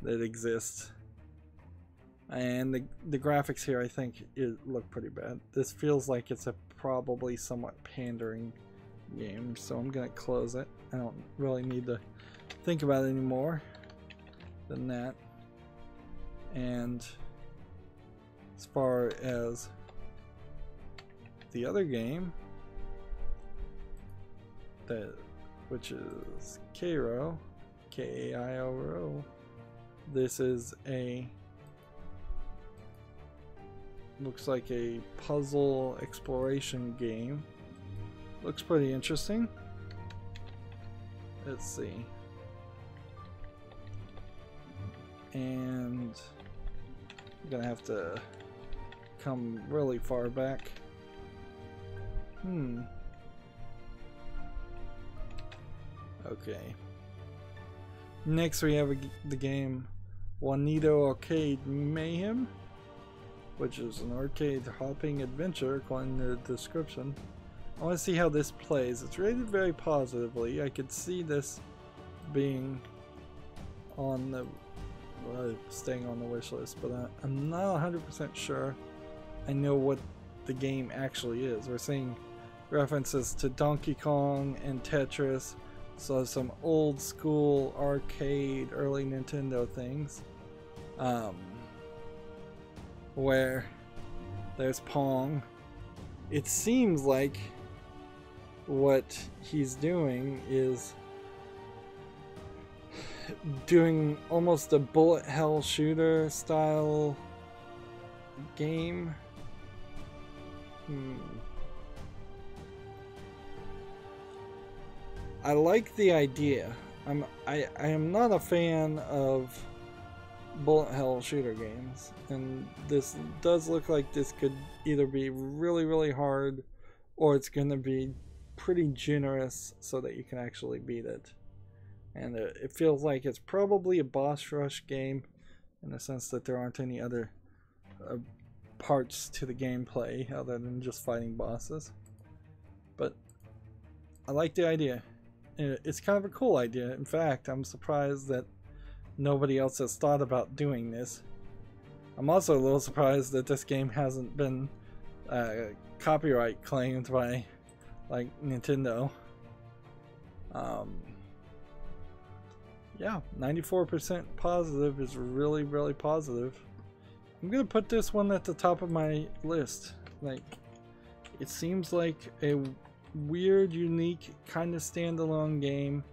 that exists. And the graphics here, I think, look pretty bad. This feels like it's a probably somewhat pandering game, so I'm gonna close it. I don't really need to think about it anymore than that. And as far as the other game, which is Caro, K-A-I-O-R-O, this is looks like a puzzle exploration game. Looks pretty interesting. Let's see. And I'm gonna have to come really far back. Okay. Next we have the game Juanito Arcade Mayhem, which is an arcade hopping adventure according to the description. I want to see how this plays. It's rated very positively. I could see this being on the staying on the wish list, but I'm not 100% sure I know what the game actually is. We're seeing references to Donkey Kong and Tetris, so some old school arcade early Nintendo things, where there's Pong. It seems like what he's doing is doing almost a bullet hell shooter style game. I like the idea. I am not a fan of bullet hell shooter games, and this does look like this could either be really, really hard, or it's going to be pretty generous so that you can actually beat it. And it feels like it's probably a boss rush game, in the sense that there aren't any other parts to the gameplay other than just fighting bosses. But I like the idea. It's kind of a cool idea. In fact, I'm surprised that nobody else has thought about doing this. I'm also a little surprised that this game hasn't been copyright claimed by like Nintendo. Yeah, 94% positive is really, really positive. I'm gonna put this one at the top of my list. Like, it seems like a weird, unique, kind of standalone game.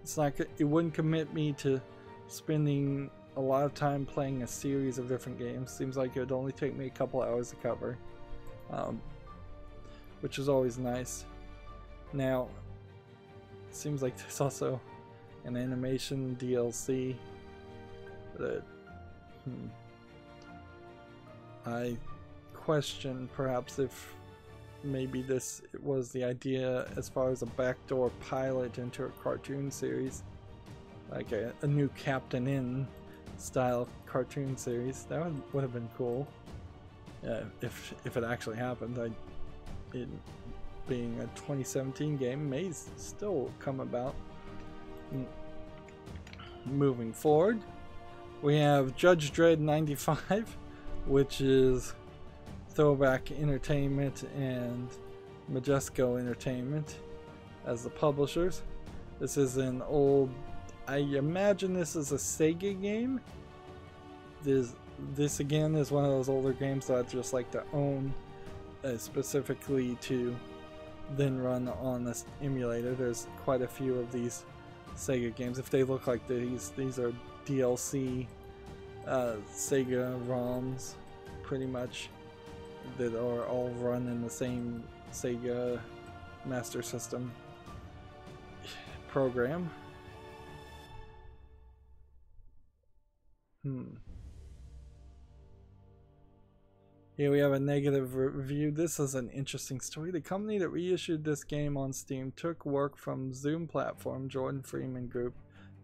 It's not. It wouldn't commit me to spending a lot of time playing a series of different games. Seems like it would only take me a couple hours to cover, which is always nice. Now, it seems like there's also an animation DLC that I question perhaps if maybe this was the idea as far as a backdoor pilot into a cartoon series, like a new Captain N style cartoon series. That would have been cool if it actually happened. It being a 2017 game may still come about. Moving forward, we have Judge Dredd 95, which is Throwback Entertainment and Majesco Entertainment as the publishers. This is an old, I imagine this is a Sega game. This again is one of those older games that I'd just like to own, specifically to then run on this emulator. There's quite a few of these Sega games. If they look like these are DLC Sega ROMs, pretty much, that are all run in the same Sega Master System program. Here we have a negative review. This is an interesting story. The company that reissued this game on Steam took work from Zoom platform Jordan Freeman Group,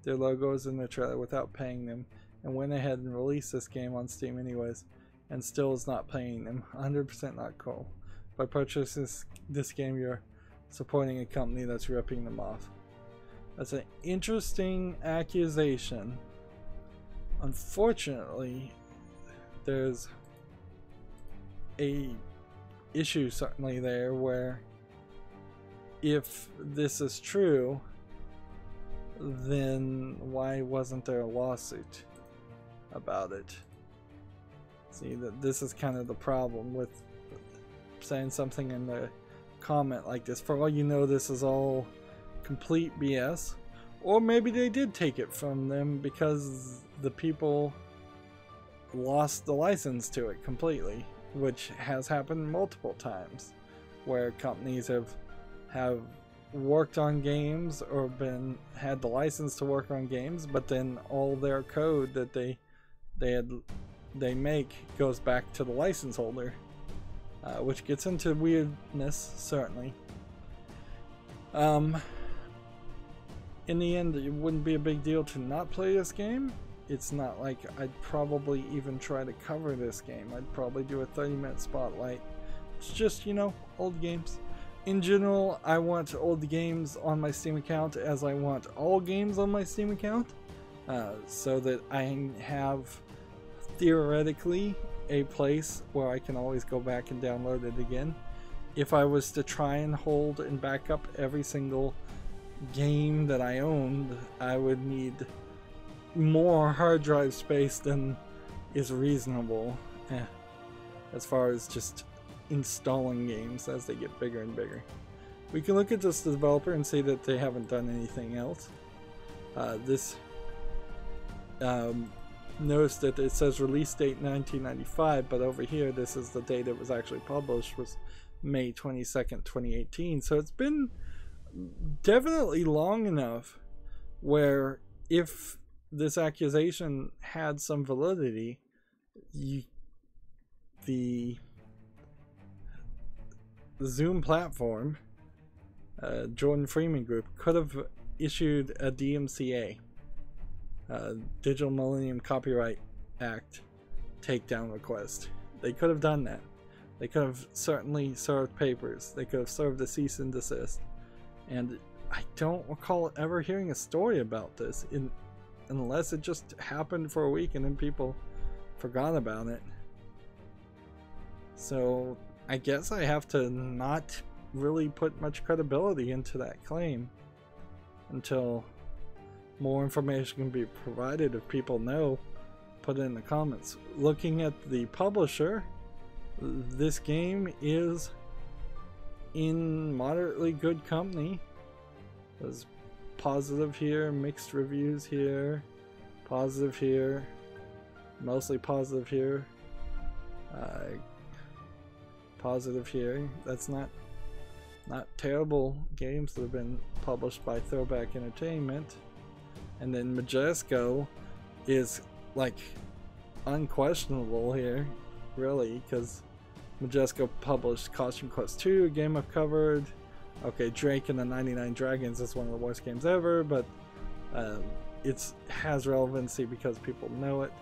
their logos in the trailer, without paying them, and went ahead and released this game on Steam anyways, and still is not paying them. 100% not cool. By purchasing this game, you're supporting a company that's ripping them off. That's an interesting accusation. Unfortunately, there's a issue certainly there where if this is true, then why wasn't there a lawsuit about it? See, that this is kind of the problem with saying something in the comment like this. For all you know, this is all complete BS, or maybe they did take it from them because the people lost the license to it completely, which has happened multiple times, where companies have worked on games or had the license to work on games, but then all their code that they make goes back to the license holder, which gets into weirdness, certainly. In the end, it wouldn't be a big deal to not play this game. It's not like I'd probably even try to cover this game. I'd probably do a 30-minute spotlight. It's just, you know, old games. In general, I want old games on my Steam account as I want all games on my Steam account, so that I have, theoretically, a place where I can always go back and download it again. If I was to try and hold and back up every single game that I owned, I would need more hard drive space than is reasonable as far as just installing games as they get bigger and bigger. We can look at this developer and see that they haven't done anything else. Notice that it says release date 1995, but over here this is the date it was actually published, was May 22nd, 2018. So it's been definitely long enough where if this accusation had some validity, the Zoom platform, Jordan Freeman Group, could have issued a DMCA, Digital Millennium Copyright Act takedown request. They could have done that. They could have certainly served papers. They could have served a cease and desist. And I don't recall ever hearing a story about this, unless it just happened for a week and then people forgot about it. So I guess I have to not really put much credibility into that claim until more information can be provided. If people know, put it in the comments. Looking at the publisher, this game is in moderately good company. There's positive here, mixed reviews here, positive here, mostly positive here, positive here. That's not terrible games that have been published by Throwback Entertainment. And then Majesco is like unquestionable here, really, because Majesco published Costume Quest 2, a game I've covered. Okay, Drake and the 99 Dragons is one of the worst games ever, but it has relevancy because people know it.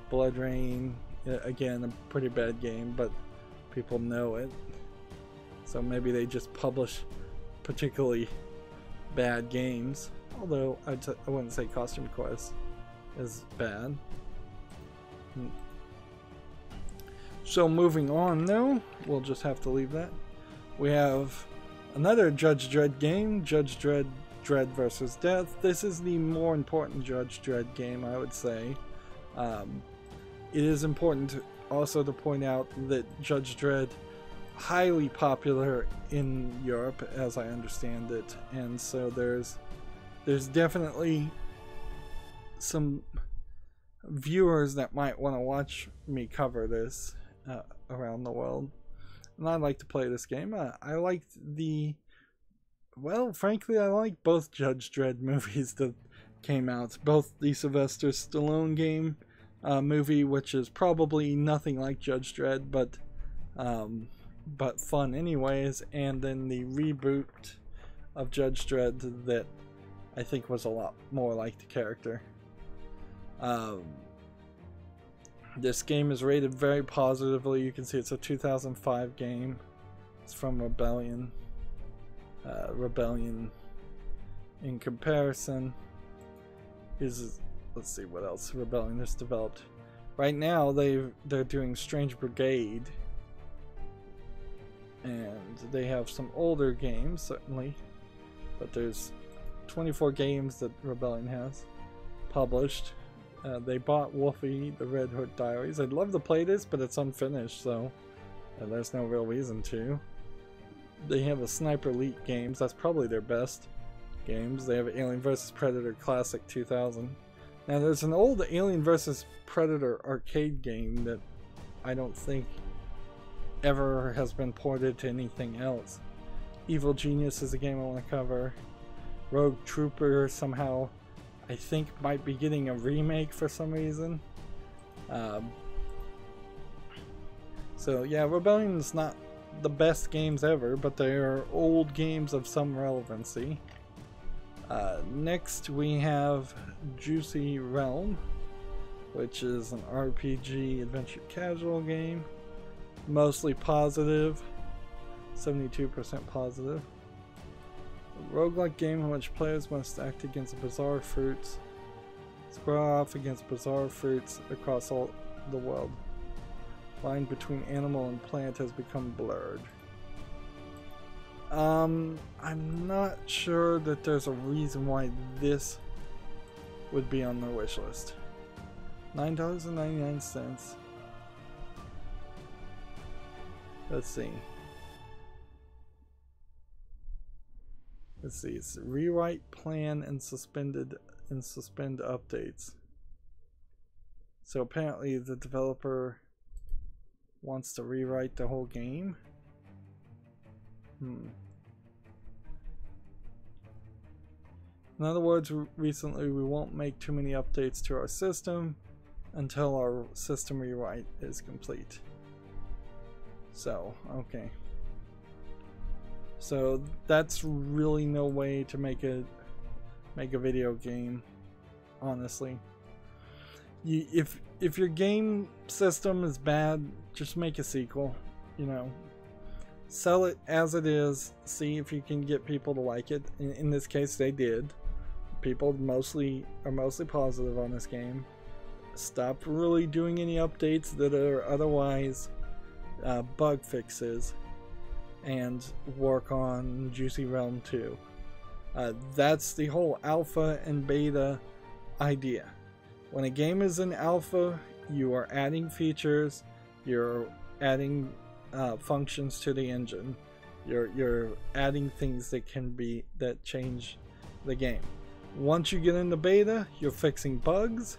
Blood Rain, again, a pretty bad game, but people know it. So maybe they just publish particularly bad games. Although I wouldn't say Costume Quest is bad. So moving on though, we'll just have to leave that. We have another Judge Dredd game, Judge Dredd, Dredd vs. Death. This is the more important Judge Dredd game, I would say. It is important also to point out that Judge Dredd, highly popular in Europe as I understand it, and so there's definitely some viewers that might want to watch me cover this around the world. And I like to play this game. I liked frankly, I like both Judge Dredd movies that came out. Both the Sylvester Stallone game movie, which is probably nothing like Judge Dredd, but fun anyways, and then the reboot of Judge Dredd that I think was a lot more like the character. This game is rated very positively. You can see it's a 2005 game. It's from Rebellion. Rebellion, in comparison, is, let's see what else Rebellion has developed. Right now they're doing Strange Brigade, and they have some older games certainly, but there's 24 games that Rebellion has published. They bought Wolfie, the Red Hood Diaries. I'd love to play this, but it's unfinished, so there's no real reason to. They have a Sniper Elite games. That's probably their best games. They have Alien vs. Predator Classic 2000. Now there's an old Alien vs. Predator arcade game that I don't think ever has been ported to anything else. Evil Genius is a game I want to cover. Rogue Trooper somehow I think might be getting a remake for some reason. So yeah, Rebellion's not the best games ever, but they are old games of some relevancy. Next we have Juicy Realm, which is an RPG adventure casual game. Mostly positive, 72% positive. A roguelike game in which players must act against bizarre fruits, square off against bizarre fruits across all the world. Line between animal and plant has become blurred. I'm not sure that there's a reason why this would be on the wish list. $9.99. Let's see. It's rewrite, plan, and suspend updates. So apparently the developer wants to rewrite the whole game. In other words, recently we won't make too many updates to our system until our system rewrite is complete. So, okay. So that's really no way to make a video game, honestly. If if your game system is bad, just make a sequel. You know, sell it as it is. See if you can get people to like it. In this case, they did. People are mostly positive on this game. Stop really doing any updates that are otherwise bug fixes, and work on Juicy Realm 2. That's the whole alpha and beta idea. When a game is in alpha, you are adding features, you're adding functions to the engine, you're adding things that change the game. Once you get into beta, you're fixing bugs,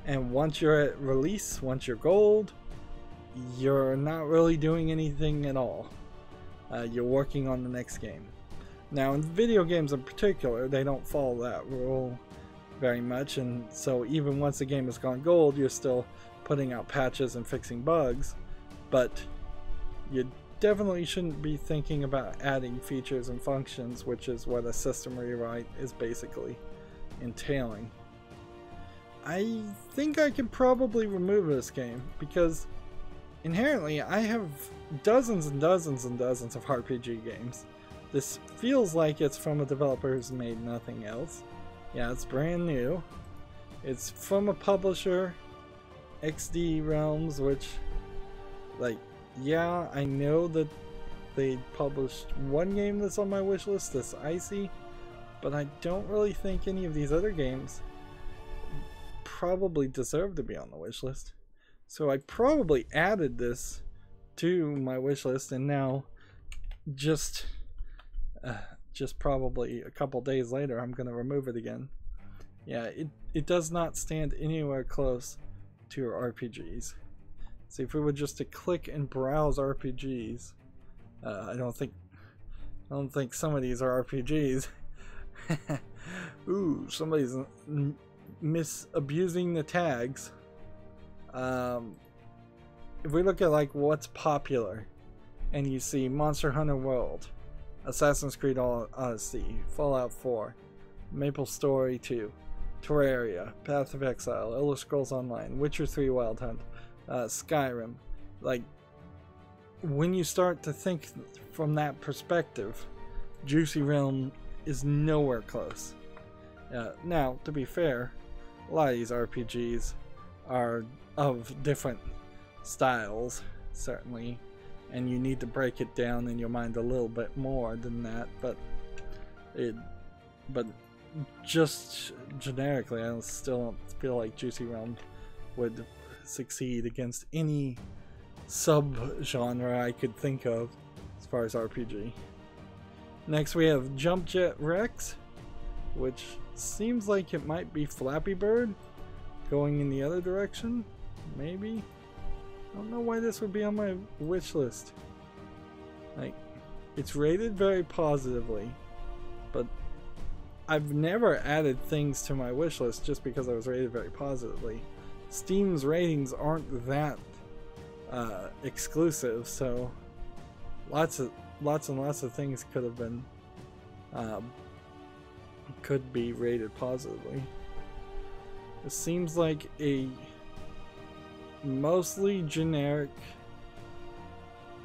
and once you're at release, once you're gold, you're not really doing anything at all. You're working on the next game. Now, in video games in particular, they don't follow that rule very much, and so even once the game has gone gold, you're still putting out patches and fixing bugs, but you definitely shouldn't be thinking about adding features and functions, which is what a system rewrite is basically entailing. I think I could probably remove this game because inherently I have dozens and dozens and dozens of RPG games. This feels like it's from a developer who's made nothing else. Yeah, it's brand new. It's from a publisher, XD Realms, which, like, yeah, I know that they published one game that's on my wish list, that's Icy, but I don't really think any of these other games probably deserve to be on the wish list. So I probably added this to my wish list, and now just probably a couple days later I'm gonna remove it again. Yeah, it does not stand anywhere close to your RPGs. See, if we were just to click and browse RPGs, I don't think some of these are RPGs. Ooh, somebody's abusing the tags. If we look at like what's popular, and you see Monster Hunter World, Assassin's Creed Odyssey, Fallout 4, Maple Story 2, Terraria, Path of Exile, Elder Scrolls Online, Witcher 3 Wild Hunt, Skyrim. Like, when you start to think from that perspective, Juicy Realm is nowhere close. Now, to be fair, a lot of these RPGs are of different styles, certainly, and you need to break it down in your mind a little bit more than that, but just generically, I still don't feel like Juicy Realm would succeed against any sub-genre I could think of as far as RPG. Next we have Jump Jet Rex, which seems like it might be Flappy Bird going in the other direction, maybe? I don't know why this would be on my wish list. Like, it's rated very positively, but I've never added things to my wish list just because I was rated very positively. Steam's ratings aren't that exclusive, so lots and lots of things could have been could be rated positively. It seems like a mostly generic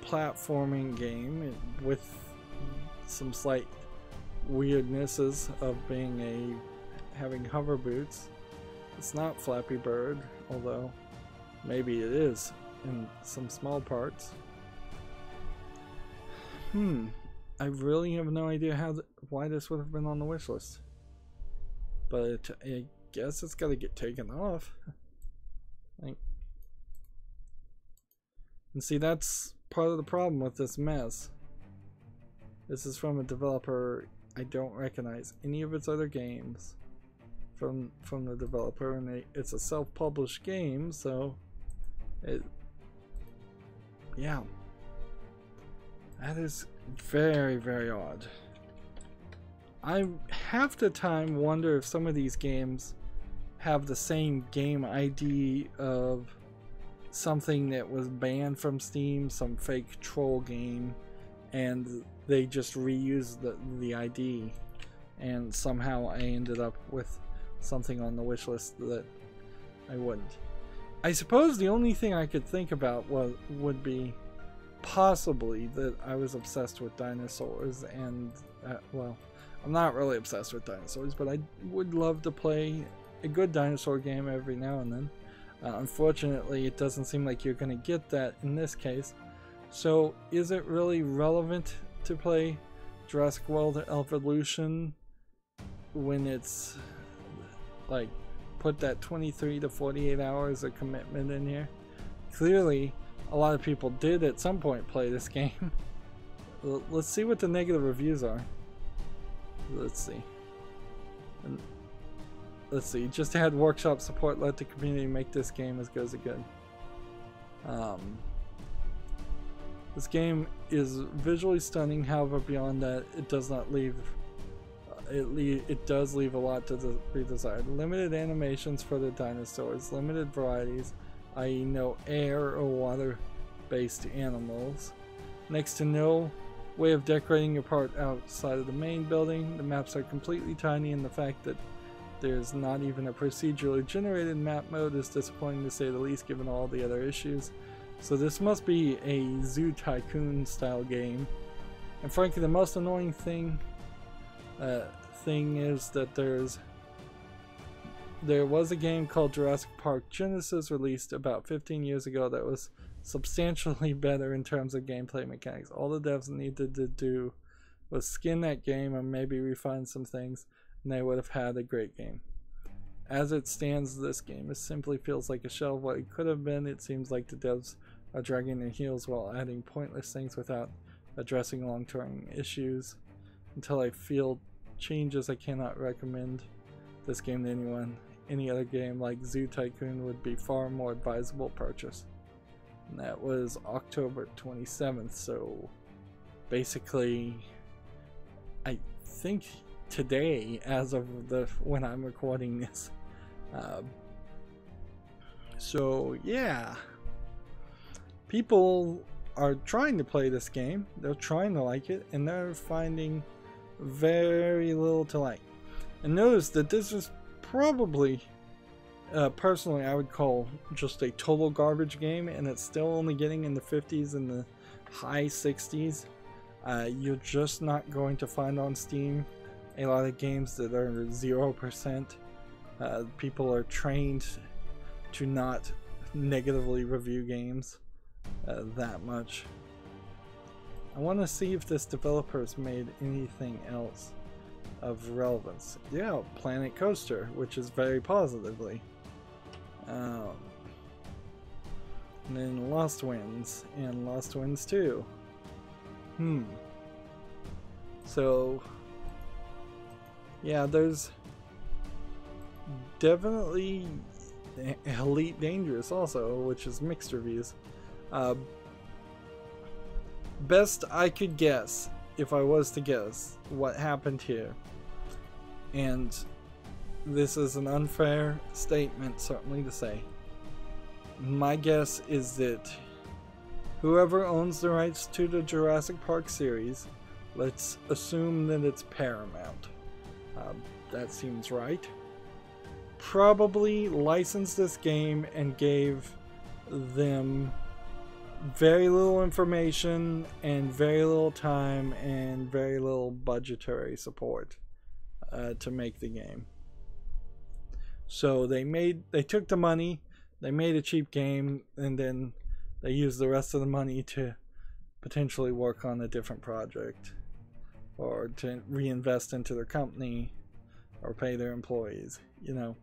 platforming game with some slight weirdnesses of having hover boots. It's not Flappy Bird, although maybe it is in some small parts. I really have no idea why this would have been on the wish list, but I guess it's got to get taken off. And see, that's part of the problem with this mess. This is from a developer I don't recognize any of its other games from the developer, and it's a self-published game, so yeah, that is very, very odd. I half the time wonder if some of these games have the same game ID of something that was banned from Steam, some fake troll game, and they just reused the ID, and somehow I ended up with something on the wish list that I wouldn't. I suppose the only thing I could think about would be possibly that I was obsessed with dinosaurs, and well, I'm not really obsessed with dinosaurs, but I would love to play a good dinosaur game every now and then. Unfortunately, it doesn't seem like you're going to get that in this case. So, is it really relevant to play Jurassic World Evolution when it's like put that 23 to 48 hours of commitment in here? Clearly, a lot of people did at some point play this game. Let's see what the negative reviews are. Let's see. Let's see. Just had workshop support, let the community make this game as good as it could. This game is visually stunning. However, beyond that, it does not leave. It does leave a lot to be desired. Limited animations for the dinosaurs. Limited varieties, i.e., no air or water-based animals. Next to no way of decorating your part outside of the main building. The maps are completely tiny, and the fact that there's not even a procedurally generated map mode is disappointing to say the least, given all the other issues. So this must be a Zoo Tycoon style game. And frankly, the most annoying thing is that there was a game called Jurassic Park Genesis released about 15 years ago that was substantially better in terms of gameplay mechanics. All the devs needed to do was skin that game and maybe refine some things, and they would have had a great game. As it stands, this game simply feels like a shell of what it could have been. It seems like the devs are dragging their heels while adding pointless things without addressing long-term issues. Until I feel changes, I cannot recommend this game to anyone. Any other game like Zoo Tycoon would be far more advisable purchase. And that was October 27th, so basically I think today, as of when I'm recording this. So yeah, people are trying to play this game, they're trying to like it, and they're finding very little to like. And notice that this is probably, personally, I would call just a total garbage game, and it's still only getting in the 50s and the high 60s. You're just not going to find on Steam a lot of games that are 0%. People are trained to not negatively review games that much. I want to see if this developer's made anything else of relevance. Yeah, Planet Coaster, which is very positively. And then Lost Winds, and Lost Winds 2. So, yeah, there's definitely Elite Dangerous also, which is mixed reviews. Best I could guess, if I was to guess what happened here, and this is an unfair statement certainly to say, my guess is that whoever owns the rights to the Jurassic Park series, let's assume that it's Paramount, that seems right, probably licensed this game and gave them very little information and very little time and very little budgetary support to make the game. So they took the money, they made a cheap game, and then they used the rest of the money to potentially work on a different project, or to reinvest into their company, or pay their employees, you know.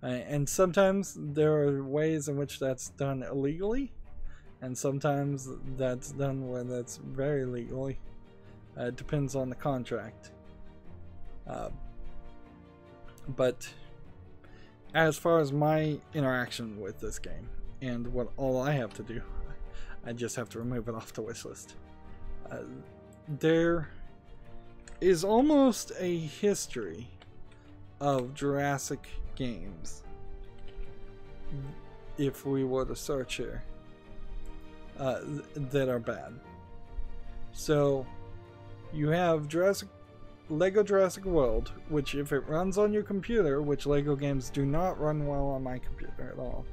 And sometimes there are ways in which that's done illegally, and sometimes that's done where that's very legally. It depends on the contract. But as far as my interaction with this game, and what all I have to do, I just have to remove it off the wishlist. There is almost a history of Jurassic games, if we were to search here, that are bad. So you have Lego Jurassic World, which if it runs on your computer, which Lego games do not run well on my computer at all,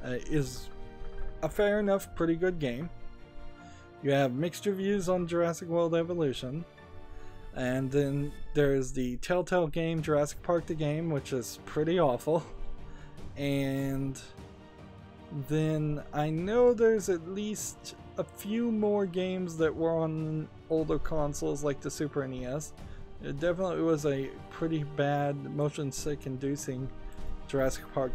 is a fair enough, pretty good game. You have mixed reviews on Jurassic World Evolution. And then there's the Telltale game Jurassic Park the Game, which is pretty awful. And then I know there's at least a few more games that were on older consoles like the Super NES. It definitely was a pretty bad motion sick inducing Jurassic Park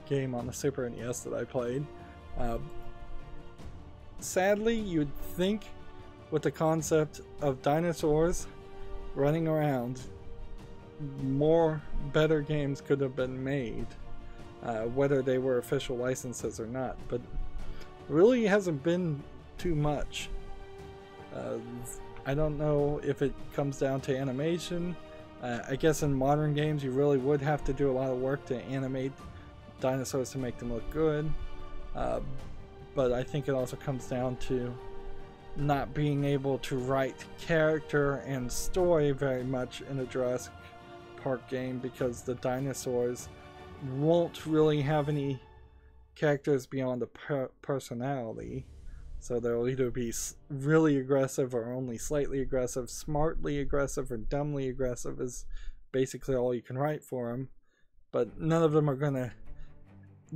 game on the Super NES that I played. Sadly, you'd think with the concept of dinosaurs running around, more better games could have been made, whether they were official licenses or not, but really hasn't been too much. I don't know if it comes down to animation. I guess in modern games you really would have to do a lot of work to animate dinosaurs to make them look good, but I think it also comes down to not being able to write character and story very much in a Jurassic Park game, because the dinosaurs won't really have any characters beyond the personality. So they'll either be really aggressive or only slightly aggressive. Smartly aggressive or dumbly aggressive is basically all you can write for them. But none of them are going to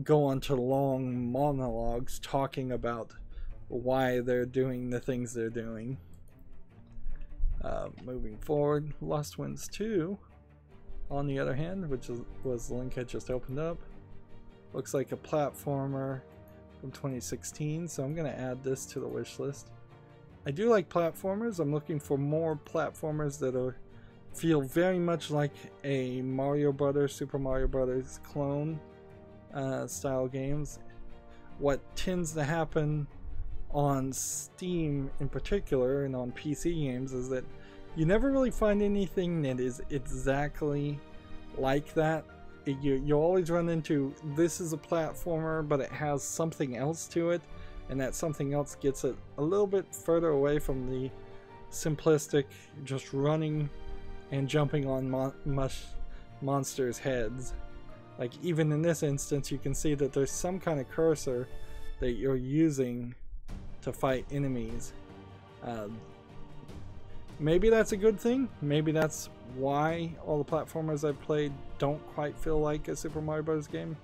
go on to long monologues talking about why they're doing the things they're doing. Moving forward, Lost Winds 2, on the other hand, which was the link I just opened up, looks like a platformer from 2016, so I'm going to add this to the wish list. I do like platformers. I'm looking for more platformers that feel very much like a Mario Brothers, Super Mario Brothers clone style games. What tends to happen on Steam in particular and on PC games is that you never really find anything that is exactly like that. You always run into, this is a platformer but it has something else to it, and that something else gets it a little bit further away from the simplistic just running and jumping on monsters' heads. Like even in this instance you can see that there's some kind of cursor that you're using to fight enemies. Maybe that's a good thing. Maybe that's why all the platformers I've played don't quite feel like a Super Mario Bros. Game.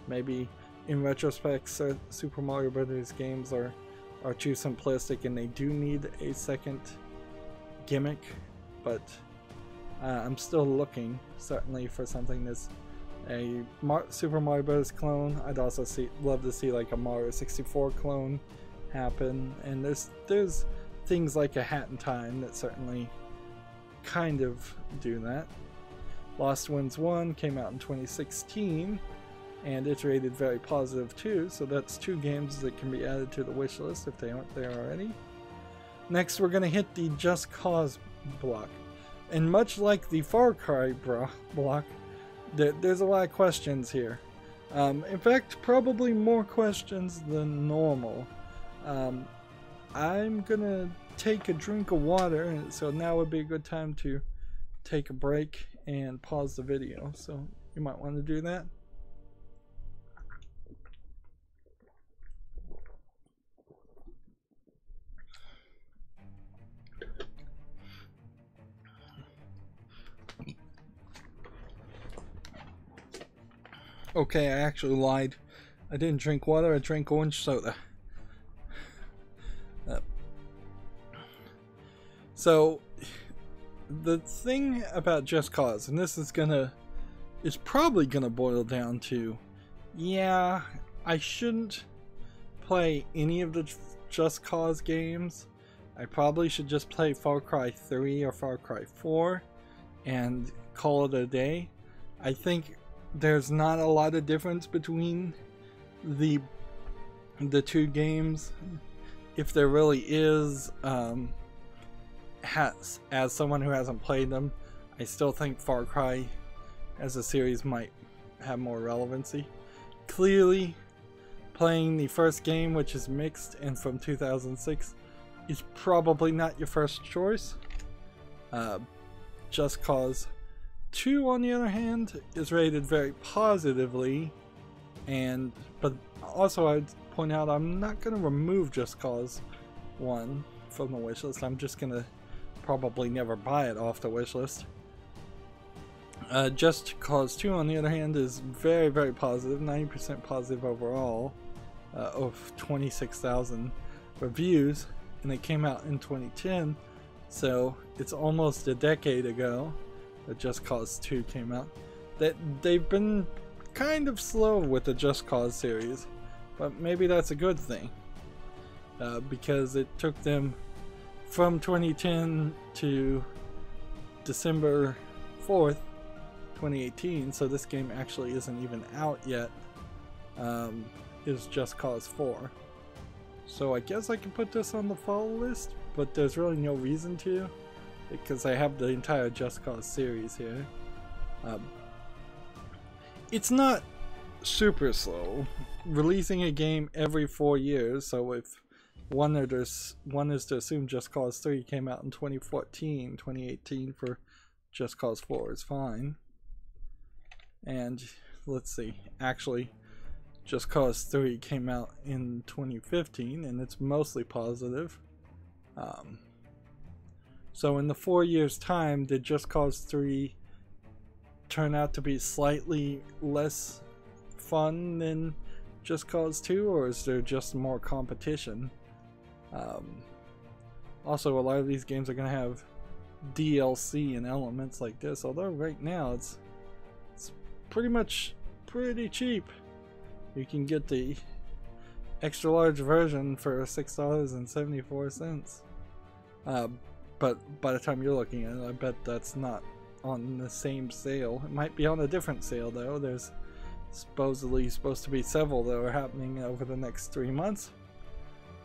Maybe in retrospect Super Mario Bros. Games are too simplistic and they do need a second gimmick, but I'm still looking certainly for something that's a Super Mario Bros. Clone. I'd also love to see like a Mario 64 clone happen, and there's things like a Hat in Time that certainly kind of do that. Lost Winds 1 came out in 2016 and it's rated very positive too, so that's two games that can be added to the wish list if they aren't there already. Next we're going to hit the Just Cause block, and much like the Far Cry block, there's a lot of questions here. In fact, probably more questions than normal. I'm gonna take a drink of water, so now would be a good time to take a break and pause the video, so you might want to do that. Okay, I actually lied. I didn't drink water, I drank orange soda. So, the thing about Just Cause, and this is probably gonna boil down to, yeah, I shouldn't play any of the Just Cause games. I probably should just play Far Cry 3 or Far Cry 4 and call it a day. I think there's not a lot of difference between the two games. If there really is, as someone who hasn't played them, I still think Far Cry as a series might have more relevancy. Clearly, playing the first game, which is mixed and from 2006, is probably not your first choice. Just Cause 2, on the other hand, is rated very positively But also I'd point out I'm not going to remove Just Cause 1 from the wishlist. I'm just going to probably never buy it off the wishlist. Just Cause 2 on the other hand is very, very positive, 90% positive overall, of 26,000 reviews, and it came out in 2010, so it's almost a decade ago that Just Cause 2 came out. That they've been kind of slow with the Just Cause series, but maybe that's a good thing, because it took them from 2010 to December 4th 2018, so this game actually isn't even out yet. Is Just Cause 4. So I guess I can put this on the fall list, but there's really no reason to, because I have the entire Just Cause series here. It's not super slow. Releasing a game every 4 years, so if one is to assume Just Cause 3 came out in 2014, 2018 for Just Cause 4 is fine. And let's see, actually Just Cause 3 came out in 2015 and it's mostly positive. So in the 4 years time, did Just Cause 3 turn out to be slightly less fun than Just Cause 2, or is there just more competition? Also, a lot of these games are going to have DLC and elements like this, although right now it's pretty cheap. You can get the extra large version for $6.74. But by the time you're looking at it, I bet that's not on the same sale. It might be on a different sale though. There's supposedly supposed to be several that are happening over the next 3 months.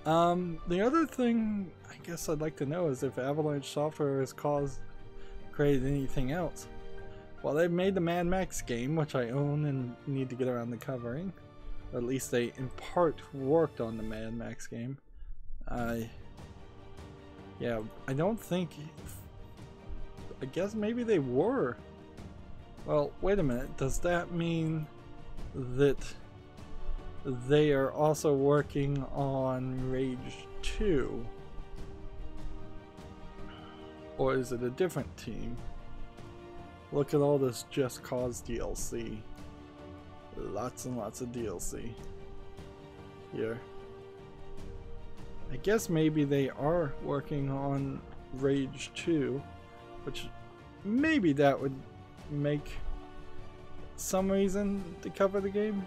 The other thing I guess I'd like to know is if Avalanche Software has created anything else. Well, they've made the Mad Max game, which I own and need to get around to covering. Or at least they in part worked on the Mad Max game. Yeah, I don't think... I guess maybe they were. Well, wait a minute. Does that mean that they are also working on Rage 2? Or is it a different team? Look at all this Just Cause DLC. Lots and lots of DLC here. I guess maybe they are working on Rage 2, which maybe that would make some reason to cover the game.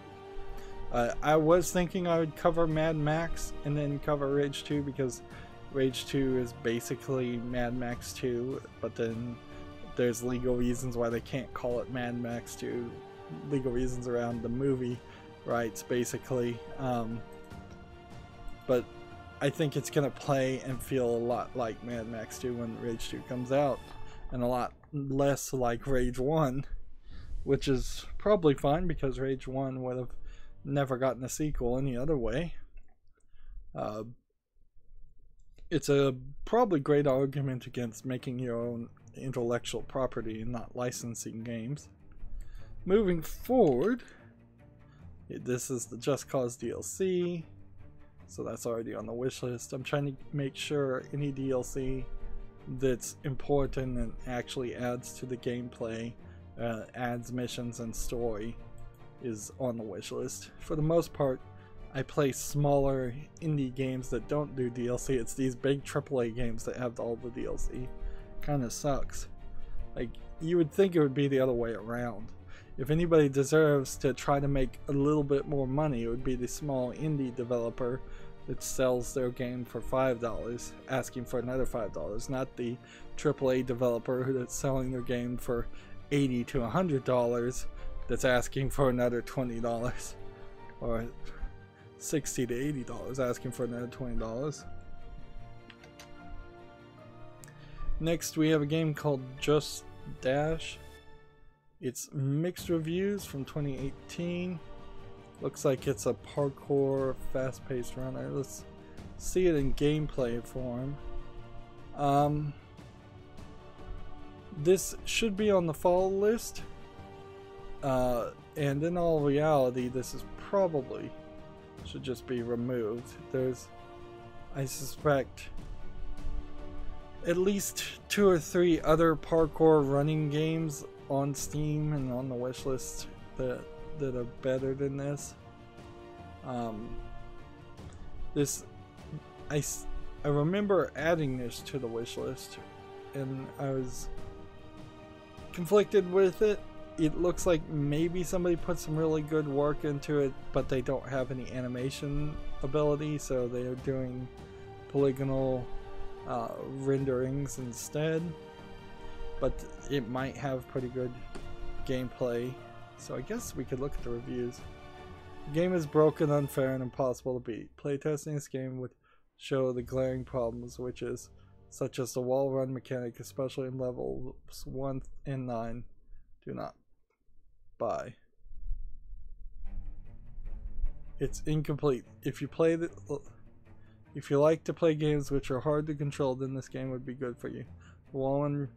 I was thinking I would cover Mad Max and then cover Rage 2, because Rage 2 is basically Mad Max 2, but then there's legal reasons why they can't call it Mad Max 2. Legal reasons around the movie rights, basically. But I think it's gonna play and feel a lot like Mad Max 2 when Rage 2 comes out, and a lot less like Rage 1, which is probably fine because Rage 1 would have never gotten a sequel any other way. It's a probably great argument against making your own intellectual property and not licensing games. Moving forward, this is the Just Cause DLC, so that's already on the wish list. I'm trying to make sure any DLC that's important and actually adds to the gameplay, adds missions and story, is on the wish list. For the most part, I play smaller indie games that don't do DLC. It's these big AAA games that have all the DLC. Kind of sucks. Like, you would think it would be the other way around. If anybody deserves to try to make a little bit more money, it would be the small indie developer that sells their game for $5, asking for another $5, not the AAA developer that's selling their game for $80 to $100 that's asking for another $20, or $60 to $80 asking for another $20. Next we have a game called Just Dash. It's mixed reviews from 2018. Looks like it's a parkour, fast-paced runner. Let's see it in gameplay form. This should be on the fall list. And in all reality, this is probably should just be removed. There's, I suspect, at least 2 or 3 other parkour running games on Steam and on the wishlist that are better than this. I remember adding this to the wishlist, and I was conflicted with it. It looks like maybe somebody put some really good work into it, but they don't have any animation ability, so they are doing polygonal renderings instead. But it might have pretty good gameplay, so I guess we could look at the reviews. The game is broken, unfair, and impossible to beat. Playtesting this game would show the glaring problems, which is such as the wall run mechanic, especially in levels 1 and 9. Do not buy. It's incomplete. If you like to play games which are hard to control, then this game would be good for you. The wall run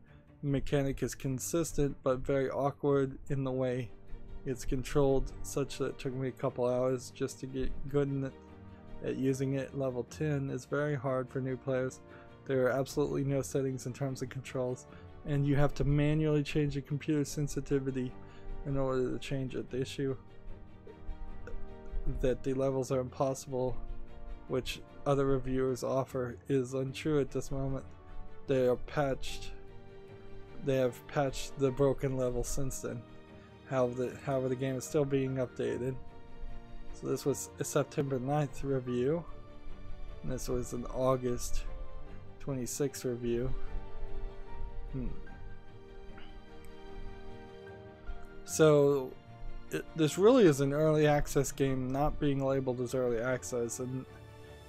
mechanic is consistent but very awkward in the way it's controlled, such that it took me a couple hours just to get good at using it. Level 10 is very hard for new players. There are absolutely no settings in terms of controls, and you have to manually change the computer sensitivity in order to change it. The issue that the levels are impossible, which other reviewers offer, is untrue at this moment. They have patched the broken level since then. However, the game is still being updated. So this was a September 9th review, and this was an August 26th review. So this really is an early access game, not being labeled as early access, and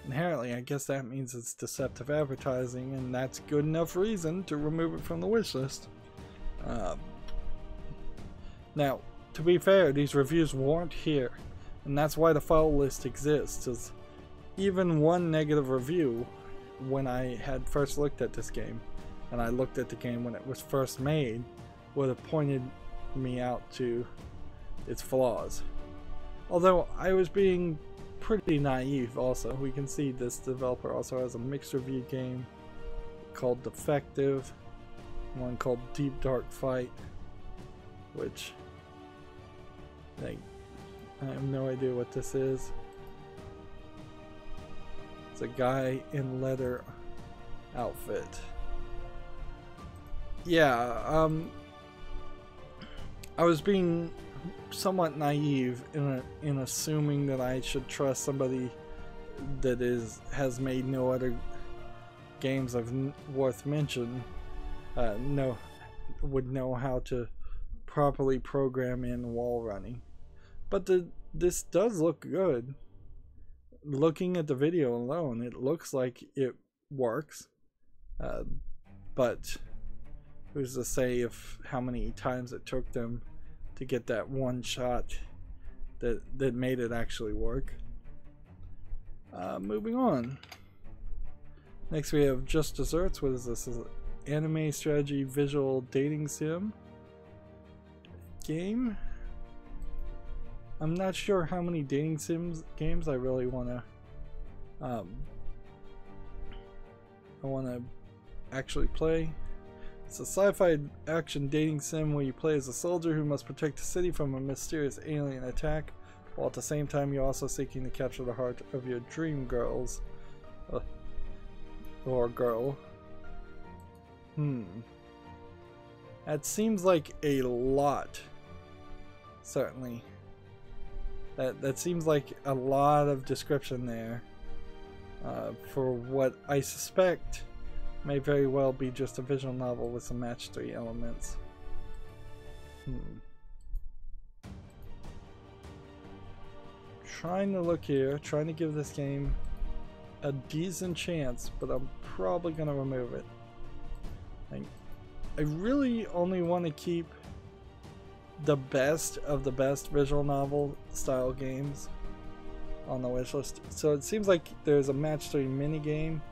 inherently I guess that means it's deceptive advertising, and that's good enough reason to remove it from the wishlist. Now, to be fair, these reviews weren't here, and that's why the file list exists. Is even one negative review when I had first looked at this game, and I looked at the game when it was first made, would have pointed me out to its flaws. Although I was being pretty naive also. We can see this developer also has a mixed review game called Defective, one called Deep Dark Fight, which I have no idea what this is. It's a guy in leather outfit. Yeah, I was being somewhat naive in assuming that I should trust somebody that has made no other games worth mention. Would know how to properly program in wall running. But this does look good. Looking at the video alone, it looks like it works. But who's to say how many times it took them to get that one shot that made it actually work. Moving on. Next we have Just Desserts. What is this? Is it anime strategy visual dating sim game? I'm not sure how many dating sims games I really want to actually play. It's a sci-fi action dating sim where you play as a soldier who must protect the city from a mysterious alien attack, while at the same time you're also seeking to capture the heart of your dream girls or girl. That seems like a lot. Certainly. That seems like a lot of description there for what I suspect may very well be just a visual novel with some match 3 elements. Trying to look here, trying to give this game a decent chance, but I'm probably going to remove it. I really only want to keep the best of the best visual novel style games on the wishlist. So it seems like there's a match 3 mini game,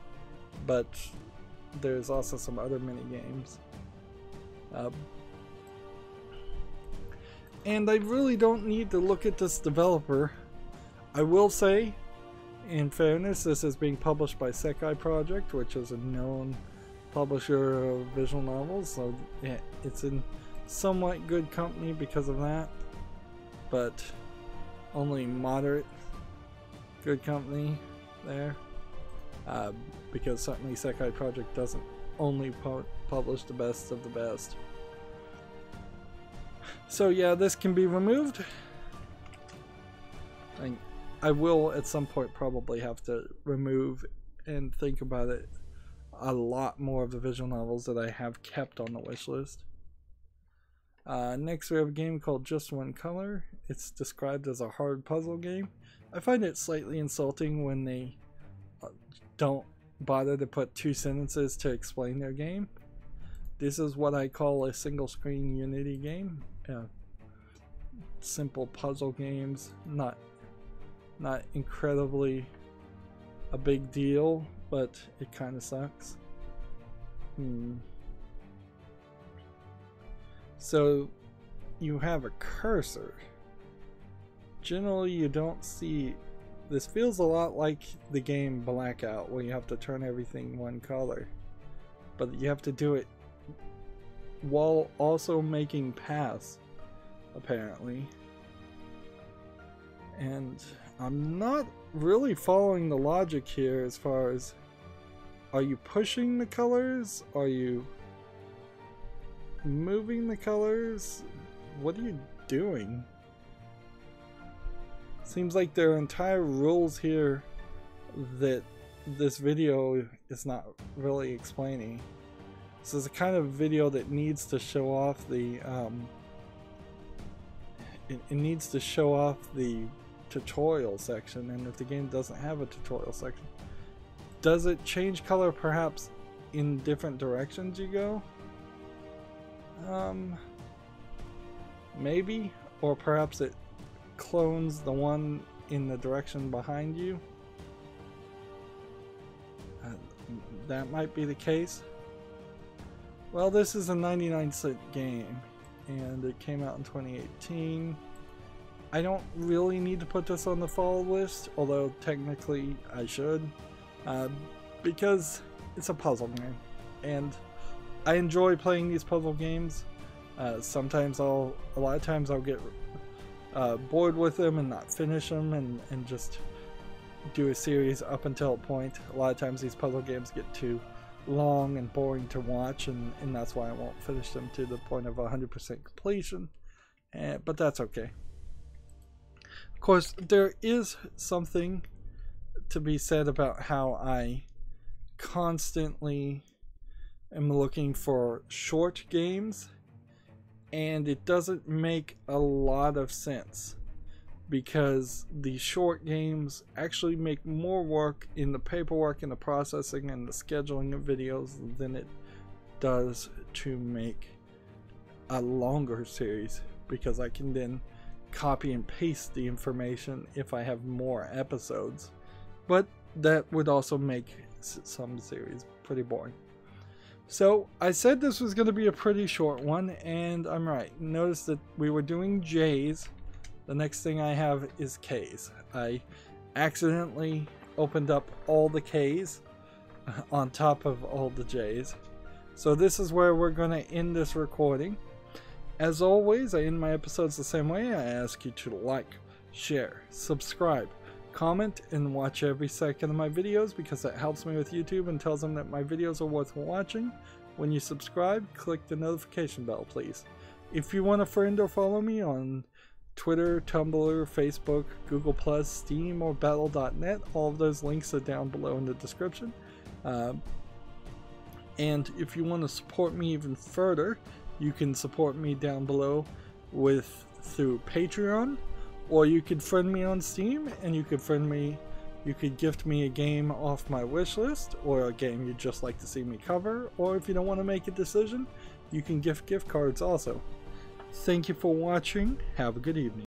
but there's also some other mini games. And I really don't need to look at this developer I will say, in fairness, this is being published by Sekai Project, which is a known publisher of visual novels, so yeah, it's in somewhat good company because of that, but only moderate good company there, because certainly Sekai Project doesn't only publish the best of the best. So yeah, this can be removed. I will at some point probably have to remove and think about it a lot more of the visual novels that I have kept on the wish list. Next we have a game called Just One Color. It's described as a hard puzzle game. I find it slightly insulting when they don't bother to put 2 sentences to explain their game. This is what I call a single screen Unity game. Simple puzzle games, not incredibly a big deal, but it kind of sucks. So you have a cursor. Generally you don't see, this feels a lot like the game Blackout, where you have to turn everything one color, but you have to do it while also making paths, apparently. And I'm not really following the logic here as far as, are you pushing the colors? Are you moving the colors? What are you doing? Seems like there are entire rules here that this video is not really explaining. This is a kind of video that needs to show off the it needs to show off the tutorial section, and if the game doesn't have a tutorial section, does it change color perhaps in different directions you go? Maybe, or perhaps it clones the one in the direction behind you. That might be the case. Well, this is a 99-cent game and it came out in 2018. I don't really need to put this on the fall list, although technically I should, because it's a puzzle game and I enjoy playing these puzzle games. Sometimes a lot of times I'll get bored with them and not finish them and just do a series up until a point. A lot of times these puzzle games get too long and boring to watch, and that's why I won't finish them to the point of 100% completion, but that's okay. Of course, there is something to be said about how I constantly am looking for short games, and it doesn't make a lot of sense because the short games actually make more work in the paperwork and the processing and the scheduling of videos than it does to make a longer series, because I can then copy and paste the information if I have more episodes, but that would also make some series pretty boring. So I said this was going to be a pretty short one, and I'm right. Notice that we were doing J's. The next thing I have is K's. I accidentally opened up all the K's on top of all the J's. So this is where we're going to end this recording. As always, I end my episodes the same way. I ask you to like, share, subscribe, comment, and watch every second of my videos, because that helps me with YouTube and tells them that my videos are worth watching. When you subscribe, click the notification bell, please. If you want to friend or follow me on Twitter, Tumblr, Facebook, Google+, Steam, or Battle.net, all of those links are down below in the description. And if you want to support me even further, you can support me down below through Patreon, or you could friend me on Steam, and you could gift me a game off my wish list, or a game you'd just like to see me cover, or if you don't want to make a decision, you can gift cards also. Thank you for watching. Have a good evening.